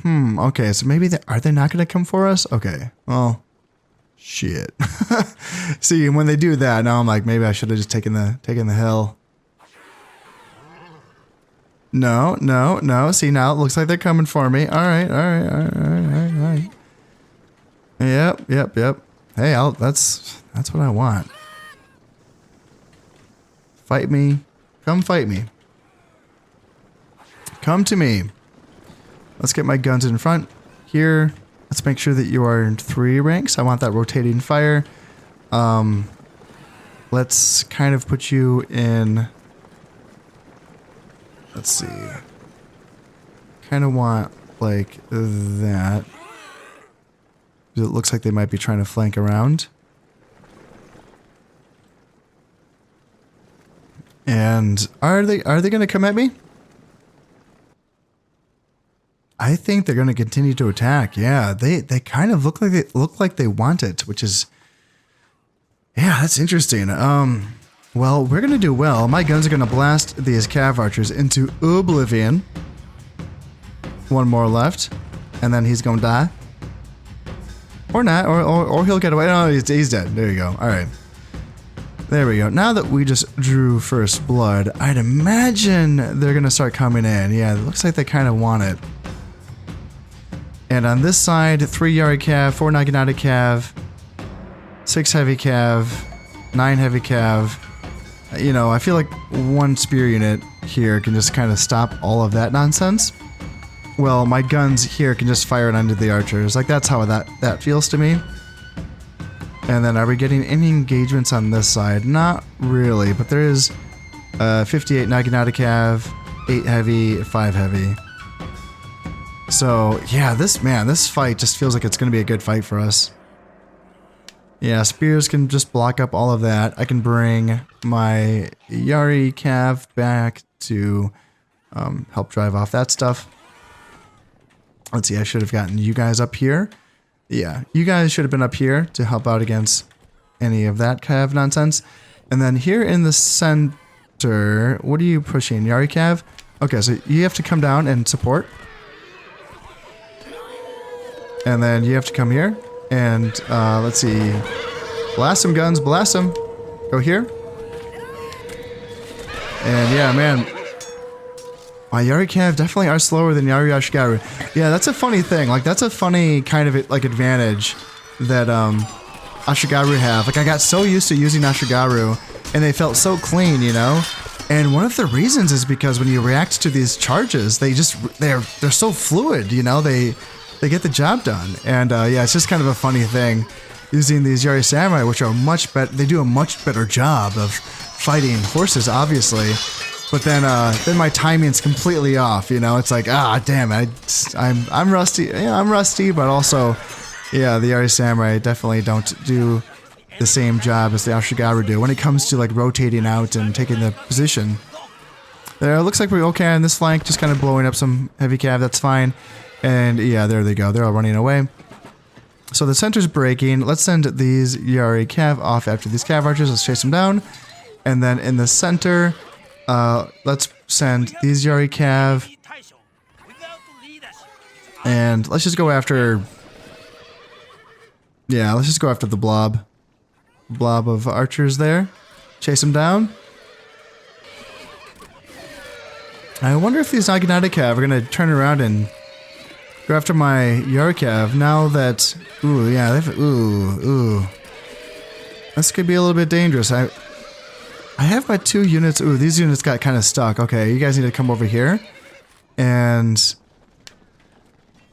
A: okay, so maybe are they not going to come for us? Okay, well, shit. See, when they do that, now I'm like, maybe I should have just taken the hill. No. See, now it looks like they're coming for me. All right. Yep. Hey, that's what I want. Fight me. Come fight me. Come to me. Let's get my guns in front here. Let's make sure that you are in 3 ranks. I want that rotating fire. Let's kind of put you in. Let's see. Kind of want like that. It looks like they might be trying to flank around. And are they going to come at me? I think they're going to continue to attack. Yeah, they kind of look like they want it, which is, yeah, that's interesting. Well, we're going to do well. My guns are going to blast these cav archers into oblivion. 1 more left, and then he's going to die. Or not, or he'll get away. No, he's dead. There you go. All right. There we go. Now that we just drew first blood, I'd imagine they're going to start coming in. Yeah, it looks like they kind of want it. And on this side, 3 Yari cav, 4 Naginata cav, 6 heavy cav, 9 heavy cav. You know, I feel like 1 spear unit here can just kind of stop all of that nonsense. well, my guns here can just fire it onto the archers. Like, that's how that feels to me. And then are we getting any engagements on this side? Not really, but there is 58 Naginata Cav, 8 heavy, 5 heavy. So, yeah, this fight just feels like it's going to be a good fight for us. Yeah, spears can just block up all of that. I can bring my Yari Cav back to help drive off that stuff. Let's see, I should have gotten you guys up here. Yeah, you guys should have been up here to help out against any of that Cav nonsense. And then here in the center, what are you pushing? Yari Cav? Okay, so you have to come down and support. And then you have to come here. And let's see. Blast some guns, blast them. Go here. And yeah, man. My Yari Cav definitely are slower than Yari Ashigaru. Yeah, that's a funny thing. Like, that's a funny kind of like advantage that Ashigaru have. Like, I got so used to using Ashigaru, and they felt so clean, you know? And one of the reasons is because when you react to these charges, they're so fluid, you know? They get the job done. And yeah, it's just kind of a funny thing using these Yari Samurai, which are much better. They do a much better job of fighting horses, obviously. But then my timing's completely off. You know, it's like, damn, I'm rusty. Yeah, I'm rusty, but also, yeah, the Yari Samurai definitely don't do the same job as the Ashigaru do when it comes to like rotating out and taking the position. There, it looks like we're okay on this flank, just kind of blowing up some heavy cav. That's fine. And yeah, there they go. They're all running away. So the center's breaking. Let's send these Yari Cav off after these Cav archers. Let's chase them down. And then in the center, let's send these Yari Cav. And let's just go after... Yeah, let's just go after the blob. Blob of archers there. Chase them down. I wonder if these Naginata Cav are going to turn around and go after my Yari Cav now that... Ooh, yeah, ooh. This could be a little bit dangerous. I have my 2 units. Ooh, these units got kind of stuck. Okay, you guys need to come over here. And...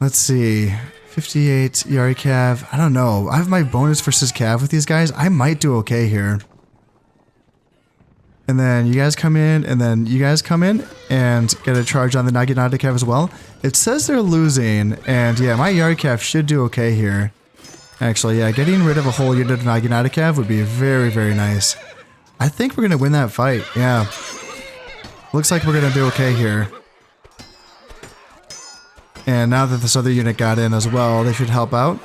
A: Let's see. 58 Yari Cav. I don't know. I have my bonus versus Cav with these guys. I might do okay here. And then you guys come in, and then you guys come in and get a charge on the Naginata Cav as well. It says they're losing, and yeah, my Yari Cav should do okay here. Actually, yeah, getting rid of a whole unit of Naginata Cav would be very, very nice. I think we're going to win that fight, yeah. Looks like we're going to do okay here. And now that this other unit got in as well, they should help out.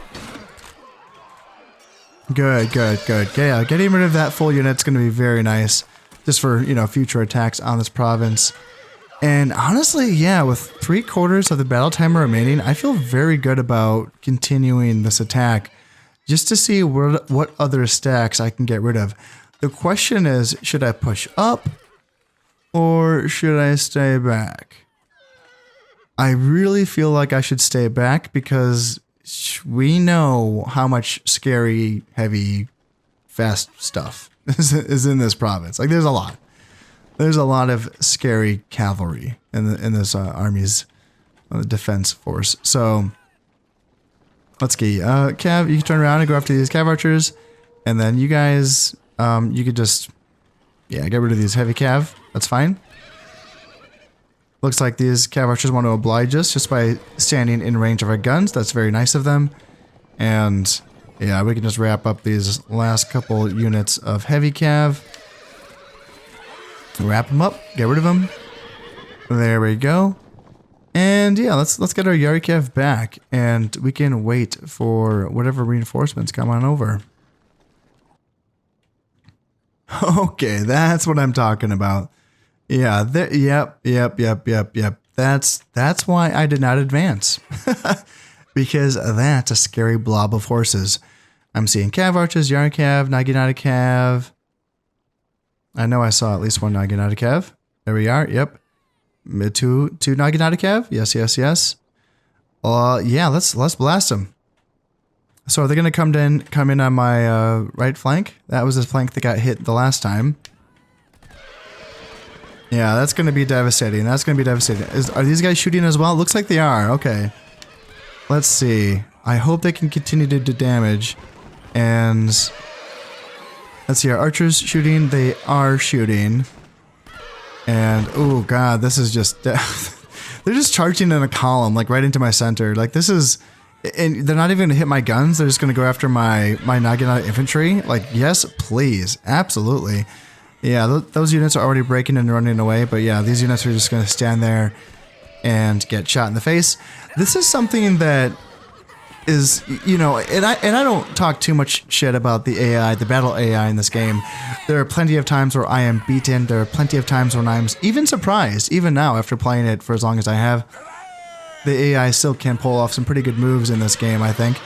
A: Good. Yeah, getting rid of that full unit's going to be very nice. Just for, you know, future attacks on this province. And honestly, yeah, with 3/4 of the battle timer remaining, I feel very good about continuing this attack. Just to see what other stacks I can get rid of. The question is, should I push up? Or should I stay back? I really feel like I should stay back because we know how much scary, heavy, fast stuff is in this province. Like, there's a lot. There's a lot of scary cavalry in this army's defense force. So, let's see. Cav, you can turn around and go after these Cav archers. And then you guys, you could just, yeah, get rid of these heavy Cav. That's fine. Looks like these Cav archers want to oblige us just by standing in range of our guns. That's very nice of them. And yeah, we can just wrap up these last couple units of heavy Cav. Wrap them up, get rid of them. There we go. And yeah, let's get our Yari Cav back, and we can wait for whatever reinforcements come on over. Okay, that's what I'm talking about. Yeah, yep. That's why I did not advance. Because that's a scary blob of horses. I'm seeing Cav archers, Yari Cav, Naginata Cav. I know I saw at least one Naginata Cav. There we are, yep. Two Naginata Cav, yes. Yeah, let's blast them. So are they gonna come in on my right flank? That was the flank that got hit the last time. Yeah, that's going to be devastating. That's going to be devastating. Are these guys shooting as well? Looks like they are. Okay. Let's see. I hope they can continue to do damage. And let's see. Our archers shooting. They are shooting. And, oh, God, this is just... they're just charging in a column, like, right into my center. Like, this is... And they're not even going to hit my guns. They're just going to go after my Naginata infantry. Like, yes, please. Absolutely. Yeah, those units are already breaking and running away. But yeah, these units are just going to stand there and get shot in the face. This is something that is, you know, and I don't talk too much shit about the AI, the battle AI in this game. There are plenty of times where I am beaten. There are plenty of times when I'm even surprised, even now after playing it for as long as I have. The AI still can pull off some pretty good moves in this game, I think.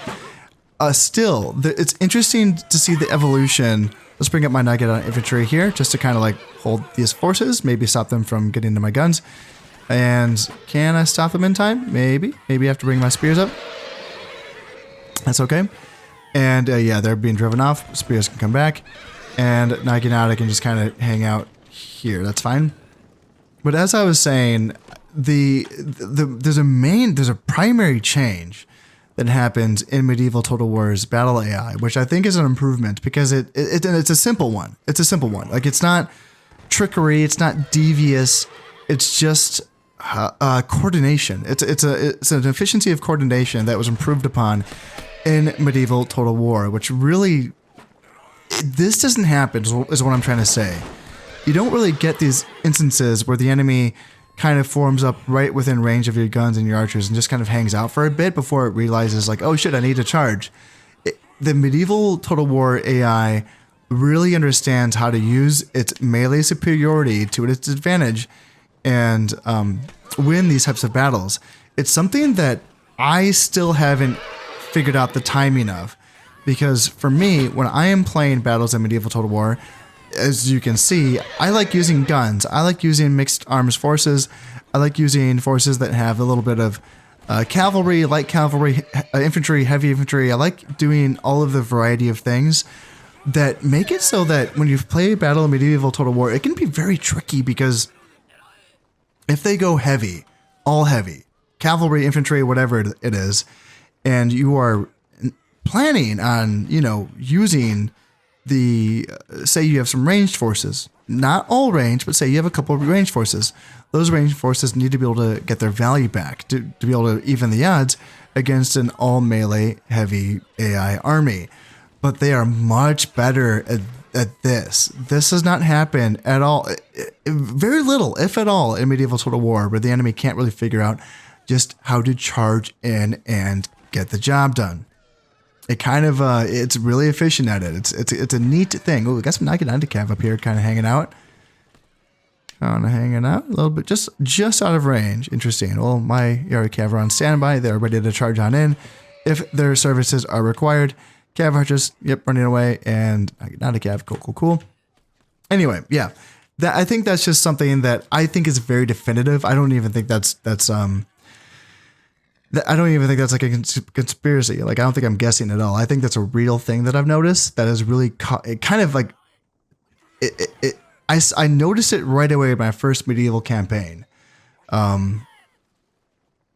A: Still, it's interesting to see the evolution. Let's bring up my Naginata infantry here, just to kind of like hold these forces, maybe stop them from getting into my guns. And can I stop them in time? Maybe. Maybe I have to bring my spears up. That's okay. And yeah, they're being driven off. Spears can come back. And Naginata can just kind of hang out here. That's fine. But as I was saying... there's a primary change that happens in Medieval Total War's battle AI, which I think is an improvement because it's a simple one. It's a simple one. Like, it's not trickery, it's not devious, it's just coordination. It's an efficiency of coordination that was improved upon in Medieval Total War, which really this doesn't happen is what I'm trying to say. You don't really get these instances where the enemy kind of forms up right within range of your guns and your archers and just kind of hangs out for a bit before it realizes like, oh shit, I need to charge. The Medieval Total War AI really understands how to use its melee superiority to its advantage and win these types of battles. It's something that I still haven't figured out the timing of, because for me, when I am playing battles in Medieval Total War, as you can see, I like using guns. I like using mixed arms forces. I like using forces that have a little bit of cavalry, light cavalry, infantry, heavy infantry. I like doing all of the variety of things that make it so that when you play a battle in Medieval Total War, it can be very tricky because if they go heavy, all heavy, cavalry, infantry, whatever it is, and you are planning on, you know, using say you have some ranged forces, not all range, but say you have a couple of ranged forces. Those ranged forces need to be able to get their value back to be able to even the odds against an all melee heavy AI army. But they are much better at this. This does not happen at all. Very little, if at all, in Medieval Total War, where the enemy can't really figure out just how to charge in and get the job done. It kind of, it's really efficient at it. It's a neat thing. Oh, we got some Naginata cav up here kind of hanging out. Hanging out a little bit, just out of range. Interesting. Well, my Yari cav are on standby. They're ready to charge on in if their services are required. Cav archers, yep, running away. And Naginata cav, cool. Anyway, yeah. I think that's just something that I think is very definitive. I don't even think that's I don't even think that's like a conspiracy. Like, I don't think I'm guessing at all. I think that's a real thing that I've noticed that is really it kind of like I noticed it right away in my first medieval campaign.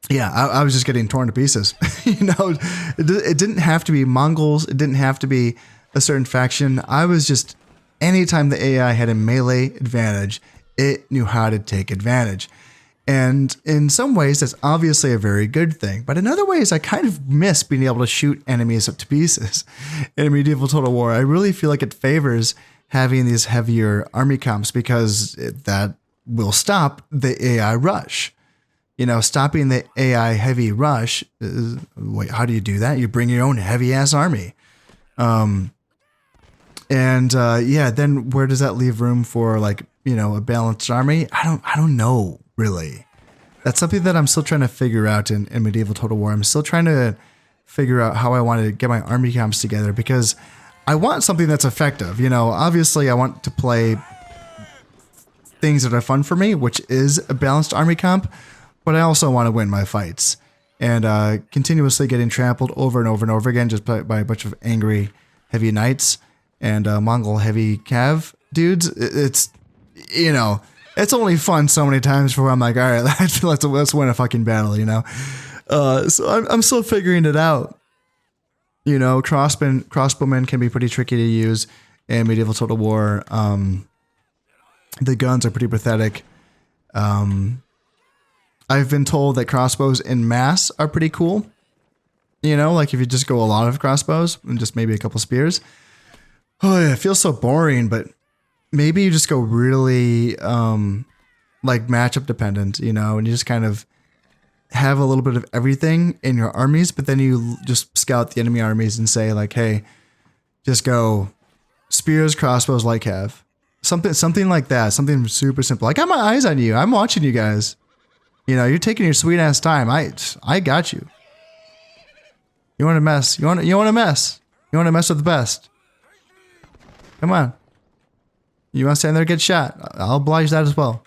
A: Yeah, I was just getting torn to pieces. You know, it didn't have to be Mongols. It didn't have to be a certain faction. I was just, anytime the AI had a melee advantage, it knew how to take advantage. And in some ways, that's obviously a very good thing. But in other ways, I kind of miss being able to shoot enemies up to pieces in Medieval Total War. I really feel like it favors having these heavier army comps because that will stop the AI rush. You know, stopping the AI heavy rush, wait, how do you do that? You bring your own heavy-ass army. Yeah, then where does that leave room for, like, you know, a balanced army? I don't know. Really, that's something that I'm still trying to figure out in Medieval Total War. I'm still trying to figure out how I want to get my army comps together because I want something that's effective. You know, obviously I want to play things that are fun for me, which is a balanced army comp, but I also want to win my fights and continuously getting trampled over and over and over again just by a bunch of angry heavy knights and Mongol heavy cav dudes. It's, you know, It's only fun so many times before I'm like, all right, let's win a fucking battle, you know? So I'm still figuring it out. You know, crossbowmen can be pretty tricky to use in medieval Total War. The guns are pretty pathetic. I've been told that crossbows in mass are pretty cool. You know, like if you just go a lot of crossbows and just maybe a couple spears. Oh yeah, it feels so boring, but maybe you just go really like matchup dependent, you know, and you just kind of have a little bit of everything in your armies, but then you just scout the enemy armies and say like, hey, just go spears, crossbows, light cav. Something like that. Something super simple. I got my eyes on you. I'm watching you guys. You know, you're taking your sweet ass time. I got you. You want to mess? You want to mess? You want to mess with the best? Come on. You want to stand there and get shot? I'll oblige that as well.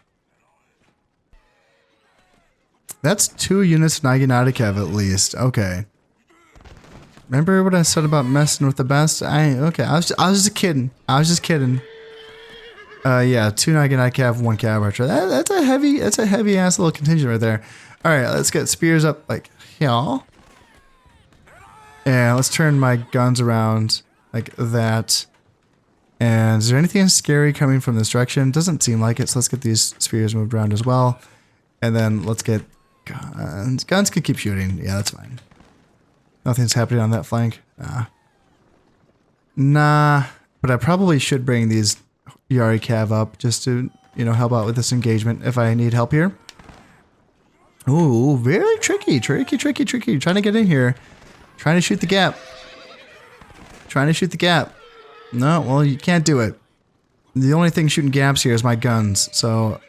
A: That's 2 units Naginata at least. Okay. Remember what I said about messing with the best? I was just kidding. I was just kidding. Yeah, 2 Naginata, 1 Cav Archer. That's a heavy ass little contingent right there. All right, let's get spears up like here. And let's turn my guns around like that. And is there anything scary coming from this direction? Doesn't seem like it. So let's get these spears moved around as well. And then let's get guns. Guns can keep shooting. Yeah, that's fine. Nothing's happening on that flank. Nah. But I probably should bring these Yari Cav up just to, you know, help out with this engagement if I need help here. Ooh, very tricky. Trying to get in here. Trying to shoot the gap. No, well, you can't do it. The only thing shooting gaps here is my guns. So,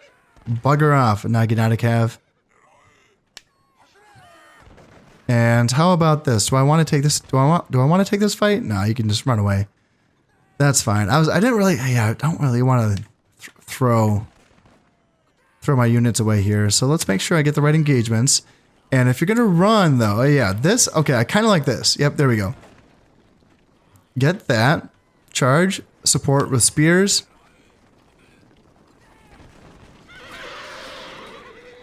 A: bugger off, Naginata Cav. And how about this? Do I want to take this? Do I want to take this fight? No, you can just run away. That's fine. I don't really want to throw my units away here. So let's make sure I get the right engagements. And if you're gonna run though, yeah, this. Okay, I kind of like this. Yep, there we go. Get that. Charge. Support with spears.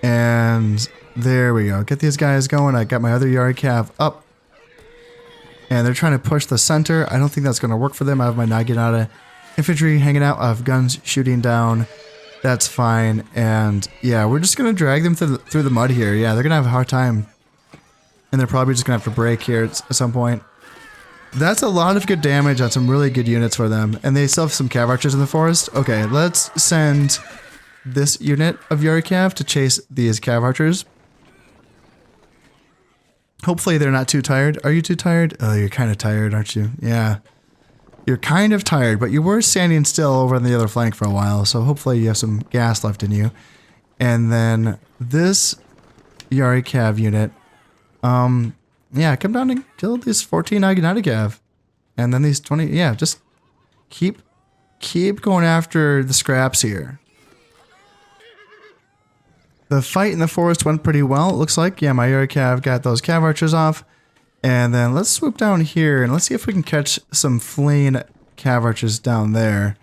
A: And there we go. Get these guys going. I got my other Yari Cav up. And they're trying to push the center. I don't think that's going to work for them. I have my Naginata infantry hanging out. I have guns shooting down. That's fine. And yeah, we're just going to drag them through the mud here. Yeah, they're going to have a hard time. And they're probably just going to have to break here at some point. That's a lot of good damage on some really good units for them. And they still have some Cav Archers in the forest. Okay, let's send this unit of Yari Cav to chase these Cav Archers. Hopefully they're not too tired. Are you too tired? Oh, you're kind of tired, aren't you? Yeah. You're kind of tired, but you were standing still over on the other flank for a while, so hopefully you have some gas left in you. And then this Yari Cav unit, yeah, come down and kill these 14 Naginata Cav. And then these 20, yeah, just keep going after the scraps here. The fight in the forest went pretty well, it looks like. Yeah, my Yari Cav got those Cav Archers off. And then let's swoop down here and let's see if we can catch some fleeing Cav Archers down there.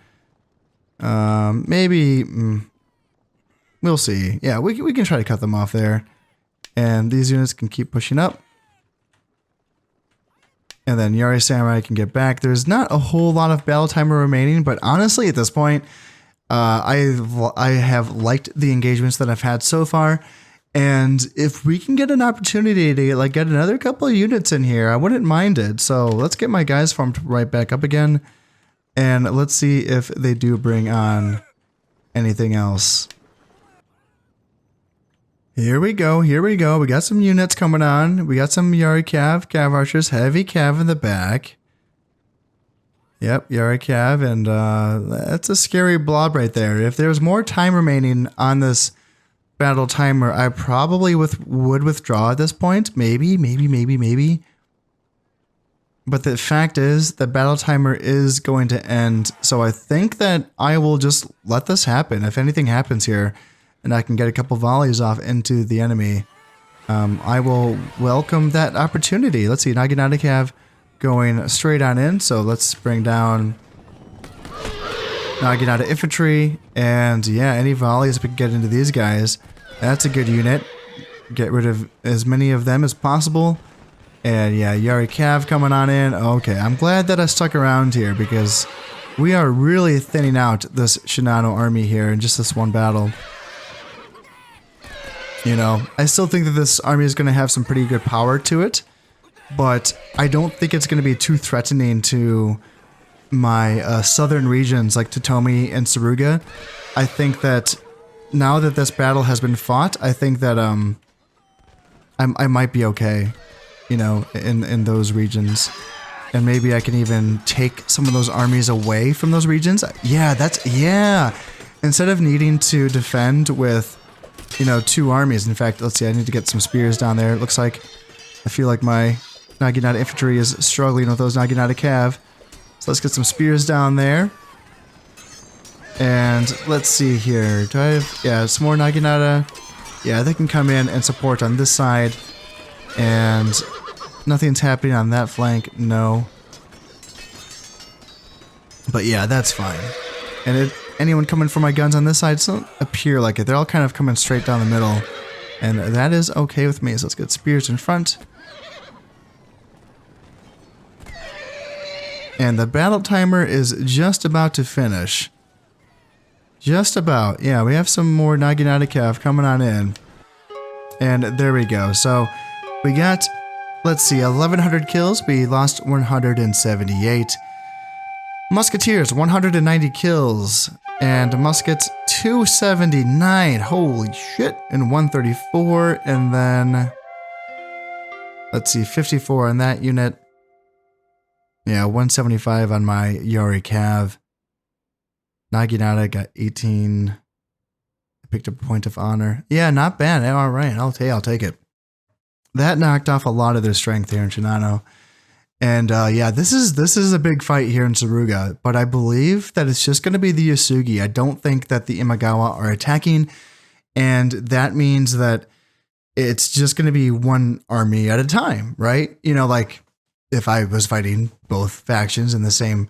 A: Maybe... we'll see. Yeah, we can try to cut them off there. And these units can keep pushing up. And then Yari Samurai can get back. There's not a whole lot of battle timer remaining, but honestly at this point... I have liked the engagements that I've had so far, and if we can get an opportunity to like get another couple of units in here, I wouldn't mind it. So let's get my guys farmed right back up again, and let's see if they do bring on anything else. Here we go. We got some units coming on. We got some Yari Cav Archers, heavy Cav in the back. Yep, Yari Cav, and that's a scary blob right there. If there's more time remaining on this battle timer, I probably would withdraw at this point. Maybe. But the fact is, the battle timer is going to end, so I think that I will just let this happen. If anything happens here, and I can get a couple volleys off into the enemy, I will welcome that opportunity. Let's see, Naginata Cav going straight on in, so let's bring down Naginata infantry, and yeah, any volleys we can get into these guys. That's a good unit. Get rid of as many of them as possible. And yeah, Yari Cav coming on in. Okay, I'm glad that I stuck around here because we are really thinning out this Shinano army here in just this one battle. You know, I still think that this army is going to have some pretty good power to it, but I don't think it's going to be too threatening to my southern regions like Totomi and Suruga. I think that now that this battle has been fought, I think that I might be okay, you know, in those regions. And maybe I can even take some of those armies away from those regions. Yeah. Instead of needing to defend with, you know, 2 armies. In fact, let's see, I need to get some spears down there. It looks like I feel like my Naginata infantry is struggling with those Naginata cav. So let's get some spears down there. And let's see here. Do I have, yeah, some more Naginata? Yeah, they can come in and support on this side. And nothing's happening on that flank, no. But yeah, that's fine. And anyone coming for my guns on this side doesn't appear like it. They're all kind of coming straight down the middle. And that is okay with me. So let's get spears in front. And the battle timer is just about to finish. Just about. Yeah, we have some more Naginata Cav coming on in. And there we go. So we got, let's see, 1,100 kills. We lost 178. Musketeers, 190 kills. And muskets, 279. Holy shit. And 134. And then, let's see, 54 on that unit. Yeah, 175 on my Yari Cav. Naginata got 18. I picked up a point of honor. Yeah, not bad. All right, I'll take it. That knocked off a lot of their strength here in Shinano. And yeah, this is a big fight here in Suruga, but I believe that it's just going to be the Yasugi. I don't think that the Imagawa are attacking, and that means that it's just going to be one army at a time, right? You know, like if I was fighting both factions in the same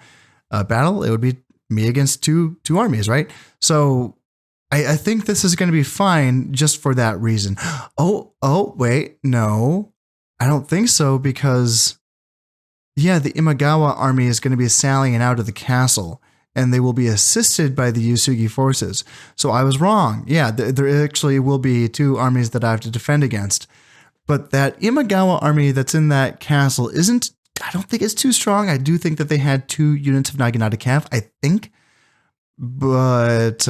A: battle, it would be me against two armies, right? So I think this is going to be fine just for that reason. Oh, wait, no, I don't think so, because yeah, the Imagawa army is going to be sallying out of the castle, and they will be assisted by the Yasugi forces. So I was wrong. Yeah, there actually will be 2 armies that I have to defend against. But that Imagawa army that's in that castle isn't, I don't think it's too strong. I do think that they had 2 units of Naginata Cav, I think. But,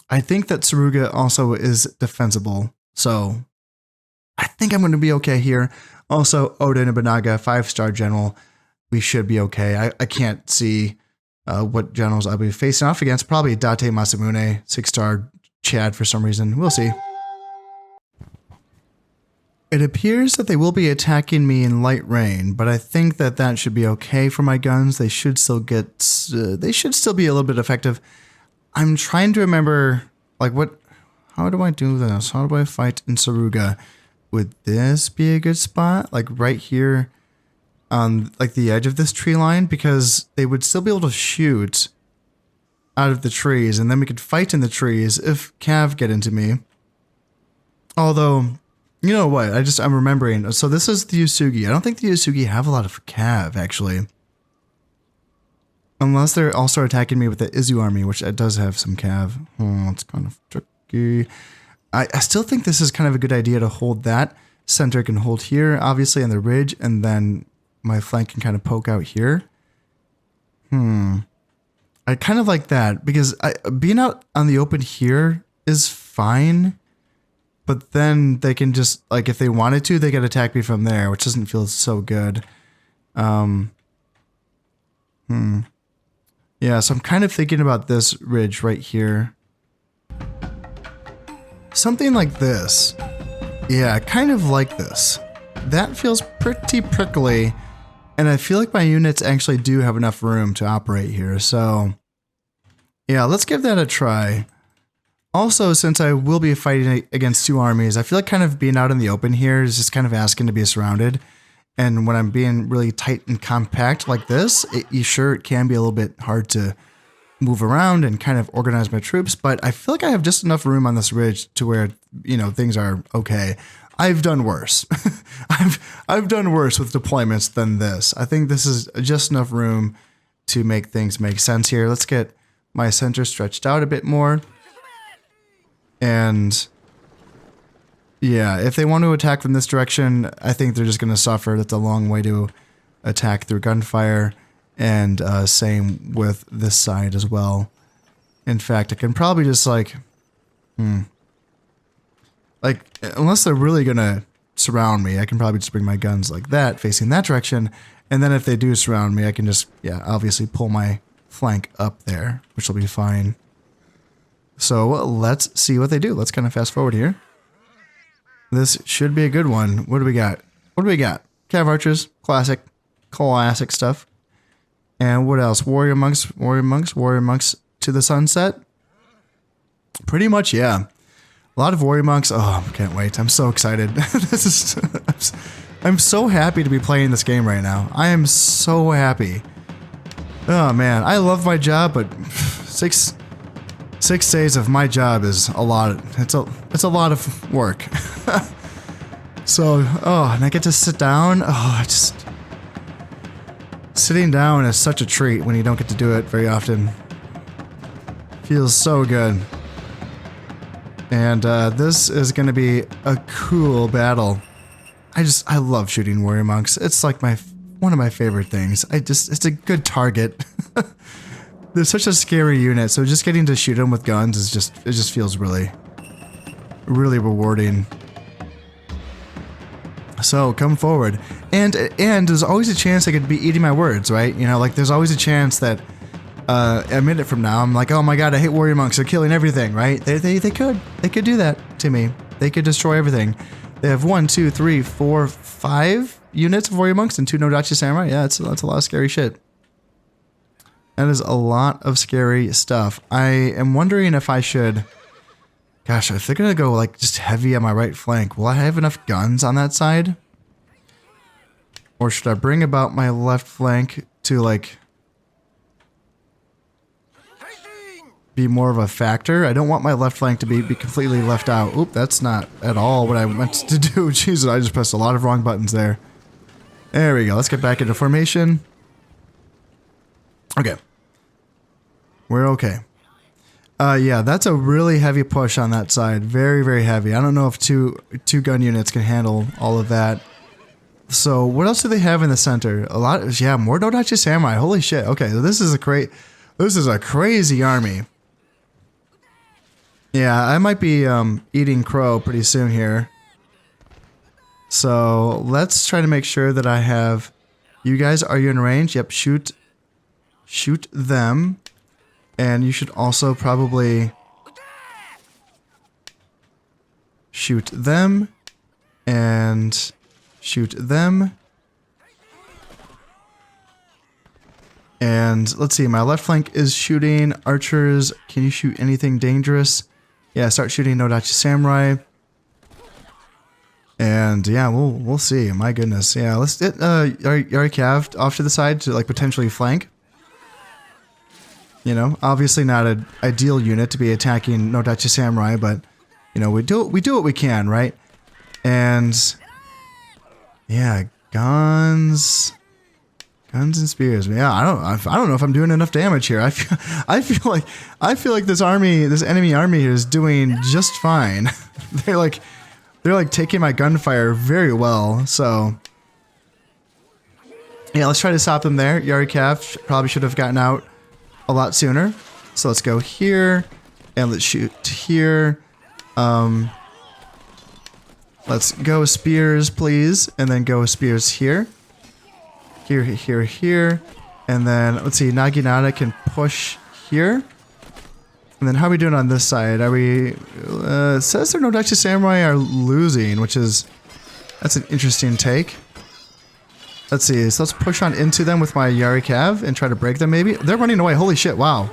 A: I think that Suruga also is defensible. So I think I'm going to be okay here. Also, Oda Nobunaga, 5-star general. We should be okay. I can't see what generals I'll be facing off against. Probably Date Masamune, 6-star Chad for some reason. We'll see. It appears that they will be attacking me in light rain, but I think that that should be okay for my guns. They should still get, they should still be a little bit effective. I'm trying to remember, like, how do I do this? How do I fight in Suruga? Would this be a good spot? Like right here on like the edge of this tree line? Because they would still be able to shoot out of the trees, and then we could fight in the trees if Cav get into me. Although, you know what? I'm remembering. So this is the Yasugi. I don't think the Yasugi have a lot of Cav, actually. Unless they're also attacking me with the Izu army, which does have some Cav. Oh, it's kind of tricky. I still think this is kind of a good idea to hold that. Center can hold here, obviously, on the ridge, and then my flank can kind of poke out here. I kind of like that, because being out on the open here is fine, but then they can just, like, if they wanted to, they could attack me from there, which doesn't feel so good. Yeah, so I'm kind of thinking about this ridge right here. Something like this. Yeah, kind of like this. That feels pretty prickly, and I feel like my units actually do have enough room to operate here, so yeah, let's give that a try. Also, since I will be fighting against 2 armies, I feel like kind of being out in the open here is just kind of asking to be surrounded, And when I'm being really tight and compact like this, it can be a little bit hard to move around and kind of organize my troops, but I feel like I have just enough room on this ridge to where, things are okay. I've done worse. I've done worse with deployments than this. I think this is just enough room to make things make sense here. Let's get my center stretched out a bit more. And yeah, if they want to attack from this direction, I think they're just going to suffer. That's a long way to attack through gunfire. And same with this side as well. In fact, I can probably just unless they're really going to surround me, I can probably just bring my guns like that, facing that direction. And then if they do surround me, I can just, obviously pull my flank up there, which will be fine. So let's see what they do. Let's kind of fast forward here. This should be a good one. What do we got? Cav archers, classic stuff. And what else? Warrior monks to the sunset. Pretty much, yeah. A lot of warrior monks. Oh, can't wait. I'm so excited. I'm so happy to be playing this game right now. I am so happy. Oh man, I love my job, but 6 days of my job is a lot. It's a lot of work. So, and I get to sit down. Sitting down is such a treat when you don't get to do it very often. Feels so good. And this is going to be a cool battle. I love shooting warrior monks. It's like one of my favorite things. It's a good target. They're such a scary unit, so just getting to shoot them with guns it just feels really, really rewarding. So come forward, and there's always a chance I could be eating my words, right? There's always a chance that a minute from now I'm like, oh my god, I hate warrior monks. They're killing everything, right? They could do that to me. They could destroy everything. They have 1, 2, 3, 4, 5 units of warrior monks and 2 Nodachi samurai. Yeah, that's a lot of scary shit. That is a lot of scary stuff. I am wondering if I should. Gosh, if they're gonna go just heavy on my right flank, will I have enough guns on that side? Or should I bring about my left flank to be more of a factor? I don't want my left flank to be completely left out. Oop, that's not at all what I meant to do. Jesus, I just pressed a lot of wrong buttons there. There we go. Let's get back into formation. Okay. We're okay. Yeah, that's a really heavy push on that side. Very, very heavy. I don't know if two gun units can handle all of that. So what else do they have in the center? A lot. More Nodachi samurai. Holy shit. Okay, so this is a crazy army. Yeah, I might be eating crow pretty soon here. So let's try to make sure that I have. You guys, are you in range? Yep. Shoot them. And you should also probably shoot them and shoot them. And let's see, my left flank is shooting archers. Can you shoot anything dangerous? Yeah, start shooting Nodachi samurai. And yeah, we'll see. My goodness. Yeah, let's get Yari Cav off to the side to potentially flank. Obviously not an ideal unit to be attacking Nodachi samurai, but we do what we can, right? And yeah, guns and spears. Yeah, I don't know if I'm doing enough damage here. I feel like this enemy army here is doing just fine. They're taking my gunfire very well. So yeah, let's try to stop them there. Yari Cav probably should have gotten out a lot sooner. So let's go here and let's shoot here. Let's go spears, please, and then go spears here. Here. And then let's see, Naginata can push here. And then how are we doing on this side? Are we it says their Nodachi samurai are losing, that's an interesting take. Let's see, so let's push on into them with my Yari Cav and try to break them maybe. They're running away. Holy shit, wow.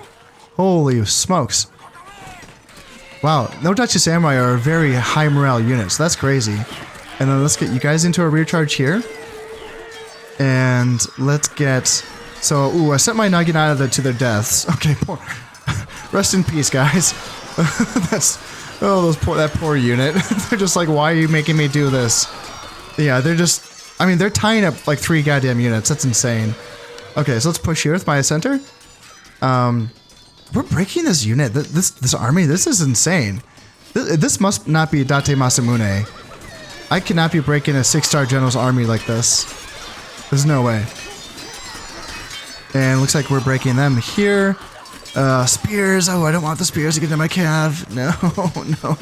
A: Holy smokes. Wow, Nodachi samurai are a very high morale unit, so that's crazy. And then let's get you guys into a rear charge here. And let's get... So, ooh, I sent my Naginata to their deaths. Okay, poor... Rest in peace, guys. That's... Oh, that poor unit. They're just like, why are you making me do this? Yeah, they're just... I mean, they're tying up like 3 goddamn units. That's insane. Okay, so let's push here with my center. We're breaking this unit. This army, this is insane. This must not be Date Masamune. I cannot be breaking a 6-star general's army like this. There's no way. And looks like we're breaking them here. Spears. Oh, I don't want the spears to get to my cav. No, no.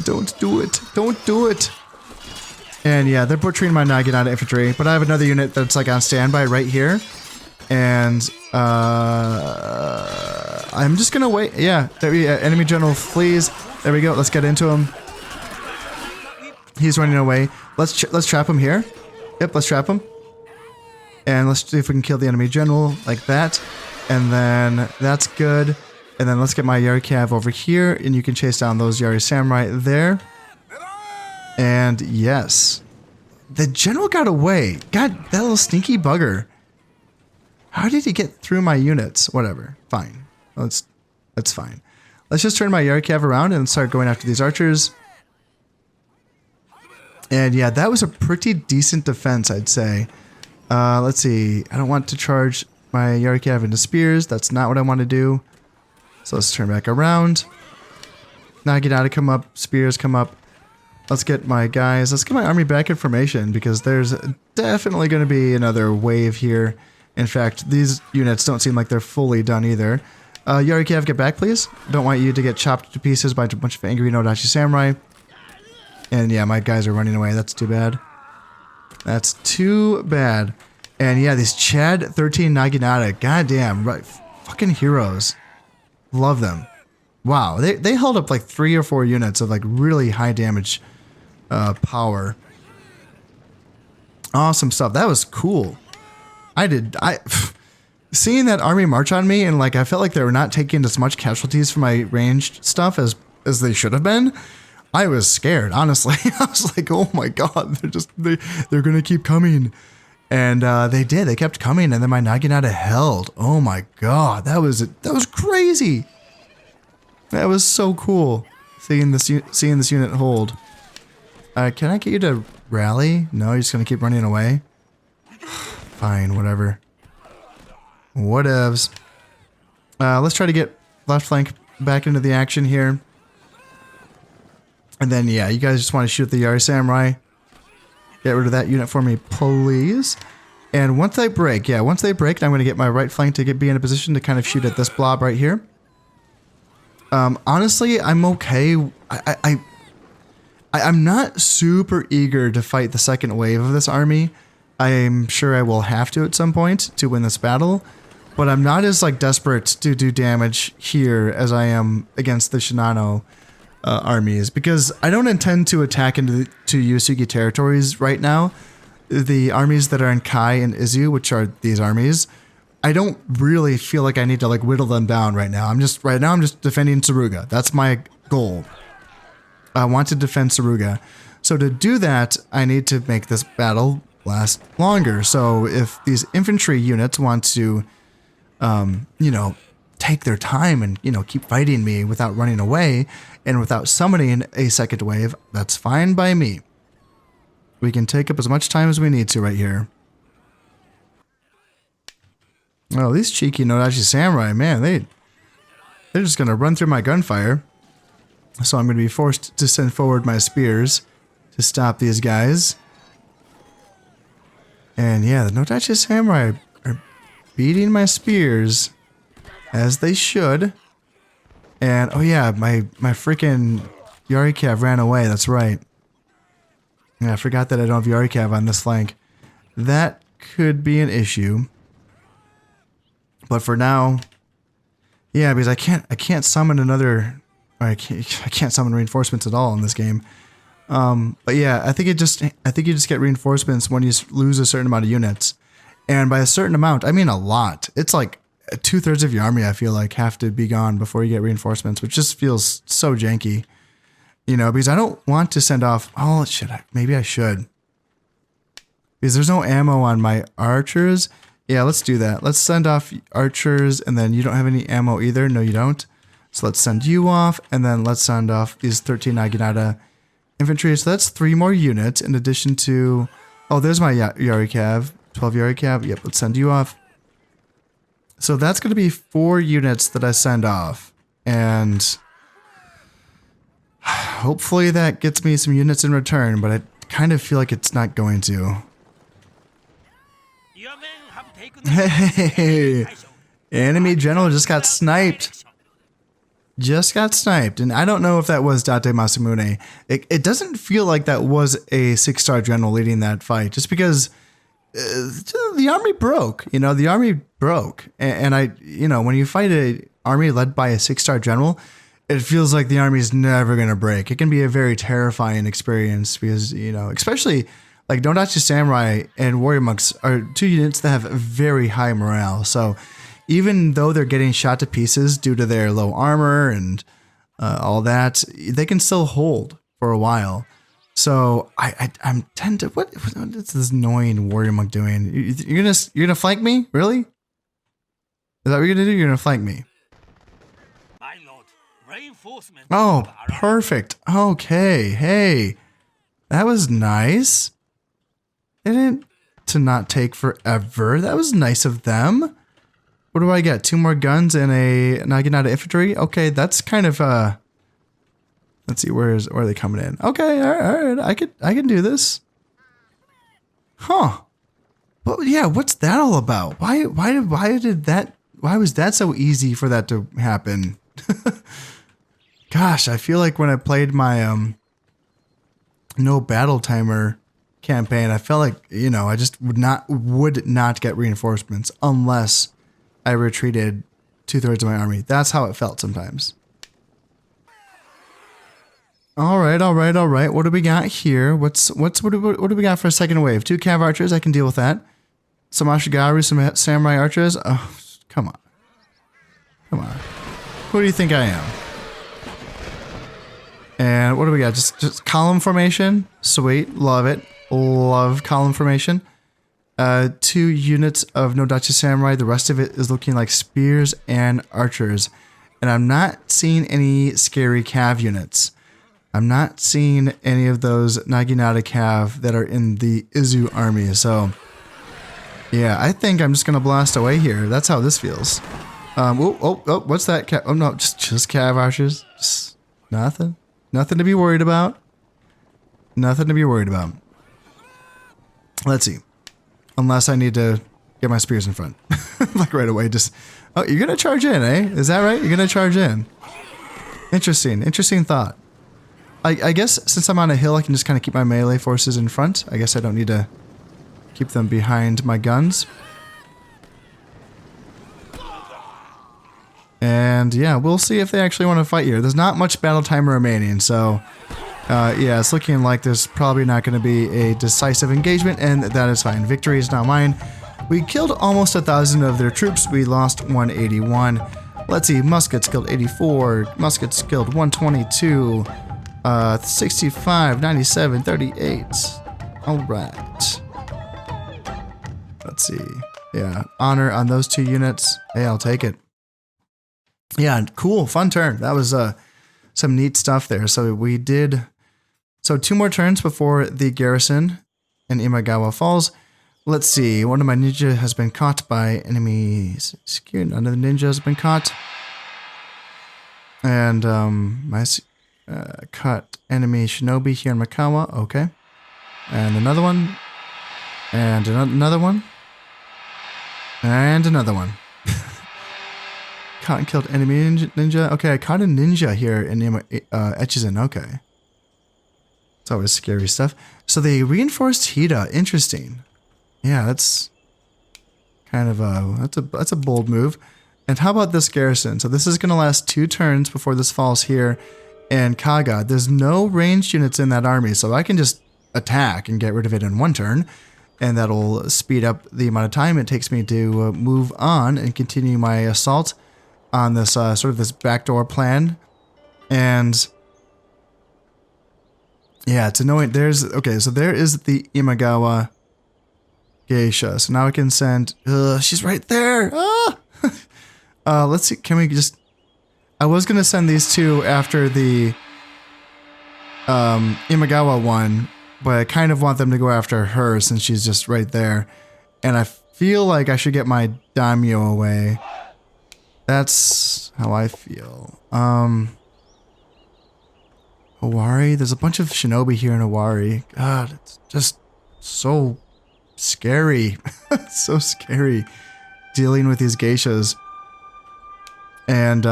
A: Don't do it. Don't do it. And yeah, they're butchering my Naginata infantry, but I have another unit that's like on standby right here. And I'm just gonna wait. Yeah, enemy general flees. There we go. Let's get into him. He's running away. Let's trap him here. Yep, let's trap him. And let's see if we can kill the enemy general like that. And then that's good. And then let's get my Yari Cav over here, and you can chase down those Yari Samurai there. And yes, the general got away. God, that little sneaky bugger. How did he get through my units? Whatever. Fine. That's fine. Let's just turn my Yari Cav around and start going after these archers. And yeah, that was a pretty decent defense, I'd say. Let's see. I don't want to charge my Yari Cav into spears. That's not what I want to do. So let's turn back around. Naginata come up. Spears come up. Let's get my guys. Let's get my army back in formation because there's definitely going to be another wave here. In fact, these units don't seem like they're fully done either. Yari Cav, get back, please. Don't want you to get chopped to pieces by a bunch of angry Nodachi Samurai. And yeah, my guys are running away. That's too bad. That's too bad. And yeah, these Chad 13 Naginata, goddamn, right, fucking heroes. Love them. Wow, they held up like 3 or 4 units of like really high damage power. Awesome stuff. That was cool. Seeing that army march on me and like I felt like they were not taking as much casualties for my ranged stuff as they should have been. I was scared, honestly. I was like, oh my god, they're gonna keep coming. And they did. They kept coming, and then my Naginata held. Oh my god, that was crazy. That was so cool. Seeing this unit hold. Can I get you to rally? No, you're just gonna keep running away. Fine, whatever. Whatevs. Let's try to get left flank back into the action here. And then, yeah, you guys just want to shoot the Yari Samurai. Get rid of that unit for me, please. And once they break, I'm going to get my right flank to be in a position to kind of shoot at this blob right here. Honestly, I'm okay. I'm not super eager to fight the second wave of this army. I'm sure I will have to at some point to win this battle. But I'm not as like desperate to do damage here as I am against the Shinano armies, because I don't intend to attack into Yusugi territories right now. The armies that are in Kai and Izu, which are these armies, I don't really feel like I need to like whittle them down right now. I'm just defending Tsuruga. That's my goal. I want to defend Tsuruga. So to do that, I need to make this battle last longer. So if these infantry units want to, you know, take their time and, you know, keep fighting me without running away and without summoning a second wave, that's fine by me. We can take up as much time as we need to right here. Oh, these cheeky Nodachi Samurai, man, they're just going to run through my gunfire. So I'm going to be forced to send forward my spears to stop these guys. And yeah, the Nodachi Samurai are beating my spears as they should. And oh yeah, my freaking Yari Cav ran away. That's right. Yeah, I forgot that I don't have Yari Cav on this flank. That could be an issue. But for now, yeah, because I can't summon another. I can't summon reinforcements at all in this game. But yeah, I think you just get reinforcements when you lose a certain amount of units, and by a certain amount, I mean a lot. It's like 2/3 of your army, I feel like, have to be gone before you get reinforcements, which just feels so janky. You know, because I don't want to send off. Oh shit! Maybe I should. Because there's no ammo on my archers. Yeah, let's do that. Let's send off archers, and then you don't have any ammo either. No, you don't. So let's send you off, and then let's send off these 13 Naginata infantry. So that's 3 more units in addition to... Oh, there's my Yari Cav. 12 Yari Cav. Yep, let's send you off. So that's going to be 4 units that I send off. And hopefully that gets me some units in return, but I kind of feel like it's not going to. Hey, enemy general just got sniped. Just got sniped. And I don't know if that was Date Masamune. It doesn't feel like that was a 6-star general leading that fight, just because the army broke. You know, the army broke. And I, you know, when you fight an army led by a 6-star general, it feels like the army is never going to break. It can be a very terrifying experience because, you know, especially like Nodachi Samurai and Warrior Monks are 2 units that have very high morale. So even though they're getting shot to pieces due to their low armor and all that, they can still hold for a while. So I'm tend to what is this annoying Warrior Monk doing? You're gonna flank me? Really? Is that what you're gonna do? You're gonna flank me? Oh, perfect. Okay, hey, that was nice. It didn't to not take forever. That was nice of them. What do I get? 2 more guns and a Naginata infantry. Okay, that's kind of let's see, where are they coming in? Okay, all right, I can do this. Huh? Well, yeah. What's that all about? Why was that so easy for that to happen? Gosh, I feel like when I played my no battle timer campaign, I felt like, you know, I just would not get reinforcements unless I retreated 2/3 of my army. That's how it felt sometimes. All right. What do we got here? What do we got for a second wave? 2 cav archers, I can deal with that. Some Ashigaru, some samurai archers. Oh, come on. Who do you think I am? And what do we got? Just column formation. Sweet, love it. Love column formation. 2 units of Nodachi Samurai. The rest of it is looking like spears and archers. And I'm not seeing any scary cav units. I'm not seeing any of those Naginata cav that are in the Izu army. So, yeah, I think I'm just going to blast away here. That's how this feels. Oh, what's that? Oh, no, just cav archers. Just nothing. Nothing to be worried about. Nothing to be worried about. Let's see. Unless I need to get my spears in front. Like right away, just... Oh, you're going to charge in, eh? Is that right? You're going to charge in. Interesting thought. I guess since I'm on a hill, I can just kind of keep my melee forces in front. I guess I don't need to keep them behind my guns. And yeah, we'll see if they actually want to fight here. There's not much battle time remaining, so... yeah, it's looking like there's probably not going to be a decisive engagement, and that is fine. Victory is now mine. We killed almost 1,000 of their troops. We lost 181. Let's see, muskets killed 84. Muskets killed 122. 65, 97, 38. All right. Let's see. Yeah, honor on those 2 units. Hey, I'll take it. Yeah, cool, fun turn. That was some neat stuff there. So we did... So 2 more turns before the garrison in Imagawa falls. Let's see. One of my ninja has been caught by enemies. Another ninja has been caught. And my caught enemy shinobi here in Makawa. Okay. And another one. And another one. And another one. Caught and killed enemy ninja. Okay, I caught a ninja here in Echizen. Okay. It's always scary stuff. So they reinforced Hida. Interesting. Yeah, that's kind of that's a bold move. And how about this garrison? So this is going to last 2 turns before this falls here. And Kaga, there's no ranged units in that army, so I can just attack and get rid of it in 1 turn. And that'll speed up the amount of time it takes me to move on and continue my assault on this sort of this backdoor plan. And yeah, it's annoying. Okay, so there is the Imagawa geisha. So now I can send, she's right there. Let's see. Can we just, I was going to send these two after the Imagawa one, but I kind of want them to go after her since she's just right there. And I feel like I should get my daimyo away. That's how I feel. Owari? There's a bunch of shinobi here in Owari. God, it's just so scary. So scary dealing with these geishas. And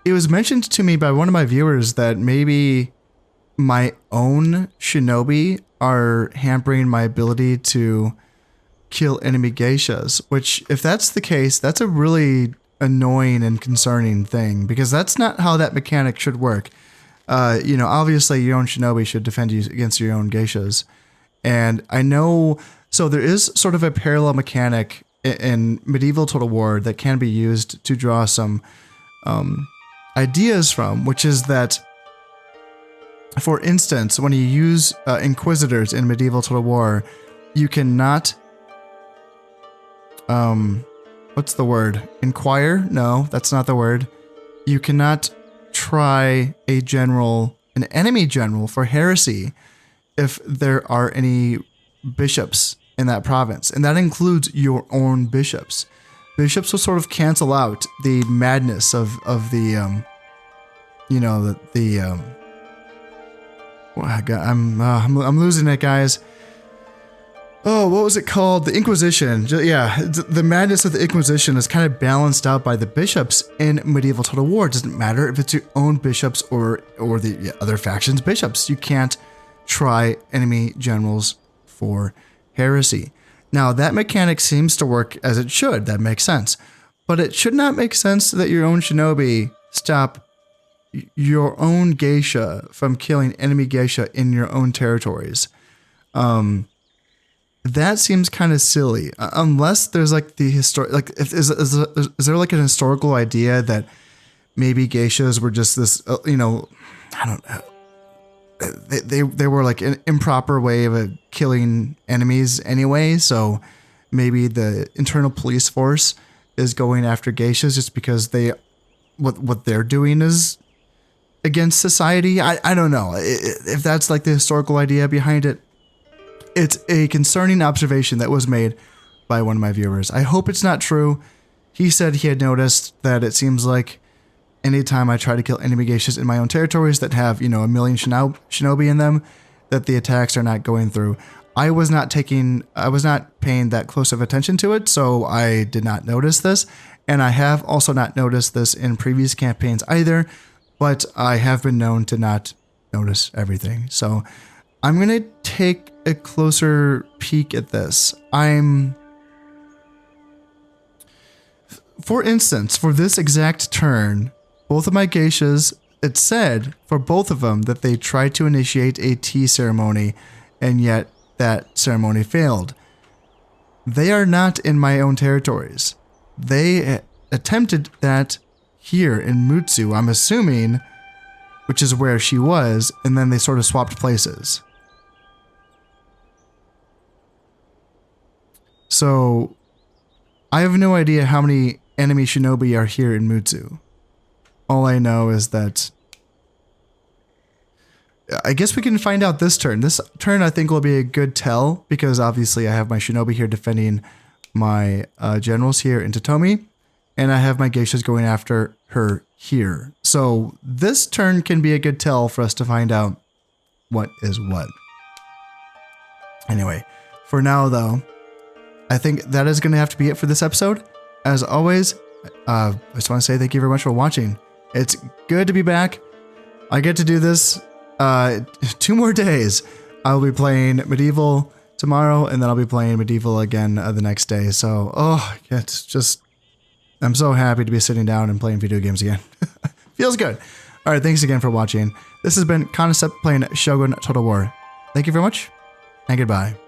A: it was mentioned to me by one of my viewers that maybe my own shinobi are hampering my ability to kill enemy geishas, which if that's the case, that's a really annoying and concerning thing, because that's not how that mechanic should work. You know, obviously your own shinobi should defend you against your own geishas. And I know, so there is sort of a parallel mechanic in medieval Total War that can be used to draw some ideas from, which is that, for instance, when you use inquisitors in medieval Total War, you cannot, what's the word? Inquire? No, that's not the word. You cannot try a general, an enemy general for heresy if there are any bishops in that province, and that includes your own bishops. Bishops will sort of cancel out the madness of the, you know, oh God, I'm losing it, guys. Oh, what was it called? The Inquisition. Yeah, the madness of the Inquisition is kind of balanced out by the bishops in medieval Total War. It doesn't matter if it's your own bishops or the other faction's bishops. You can't try enemy generals for heresy. Now, that mechanic seems to work as it should. That makes sense. But it should not make sense that your own shinobi stop your own geisha from killing enemy geisha in your own territories. That seems kind of silly, unless there's like the historic, like is there like an historical idea that maybe geishas were just this, you know, I don't know. They were like an improper way of killing enemies anyway. So maybe the internal police force is going after geishas just because what they're doing is against society. I don't know if that's like the historical idea behind it. It's a concerning observation that was made by one of my viewers. I hope it's not true. He said he had noticed that it seems like anytime I try to kill enemy geishas in my own territories that have, you know, a million shinobi in them, that the attacks are not going through. I was not paying that close of attention to it, so I did not notice this. And I have also not noticed this in previous campaigns either, but I have been known to not notice everything. So I'm going to take a closer peek at this. For instance, for this exact turn, both of my geishas, it said for both of them that they tried to initiate a tea ceremony, and yet that ceremony failed. They are not in my own territories. They attempted that here in Mutsu, I'm assuming, which is where she was, and then they sort of swapped places. So I have no idea how many enemy shinobi are here in Mutsu. All I know is that I guess we can find out this turn. This turn I think will be a good tell, because obviously I have my shinobi here defending my generals here in Totomi, and I have my geishas going after her here. So this turn can be a good tell for us to find out what is what. Anyway, for now though, I think that is going to have to be it for this episode. As always, I just want to say thank you very much for watching. It's good to be back. I get to do this 2 more days. I'll be playing Medieval tomorrow, and then I'll be playing Medieval again the next day. So, oh, it's just, I'm so happy to be sitting down and playing video games again. Feels good. All right, thanks again for watching. This has been Concept playing Shogun Total War. Thank you very much, and goodbye.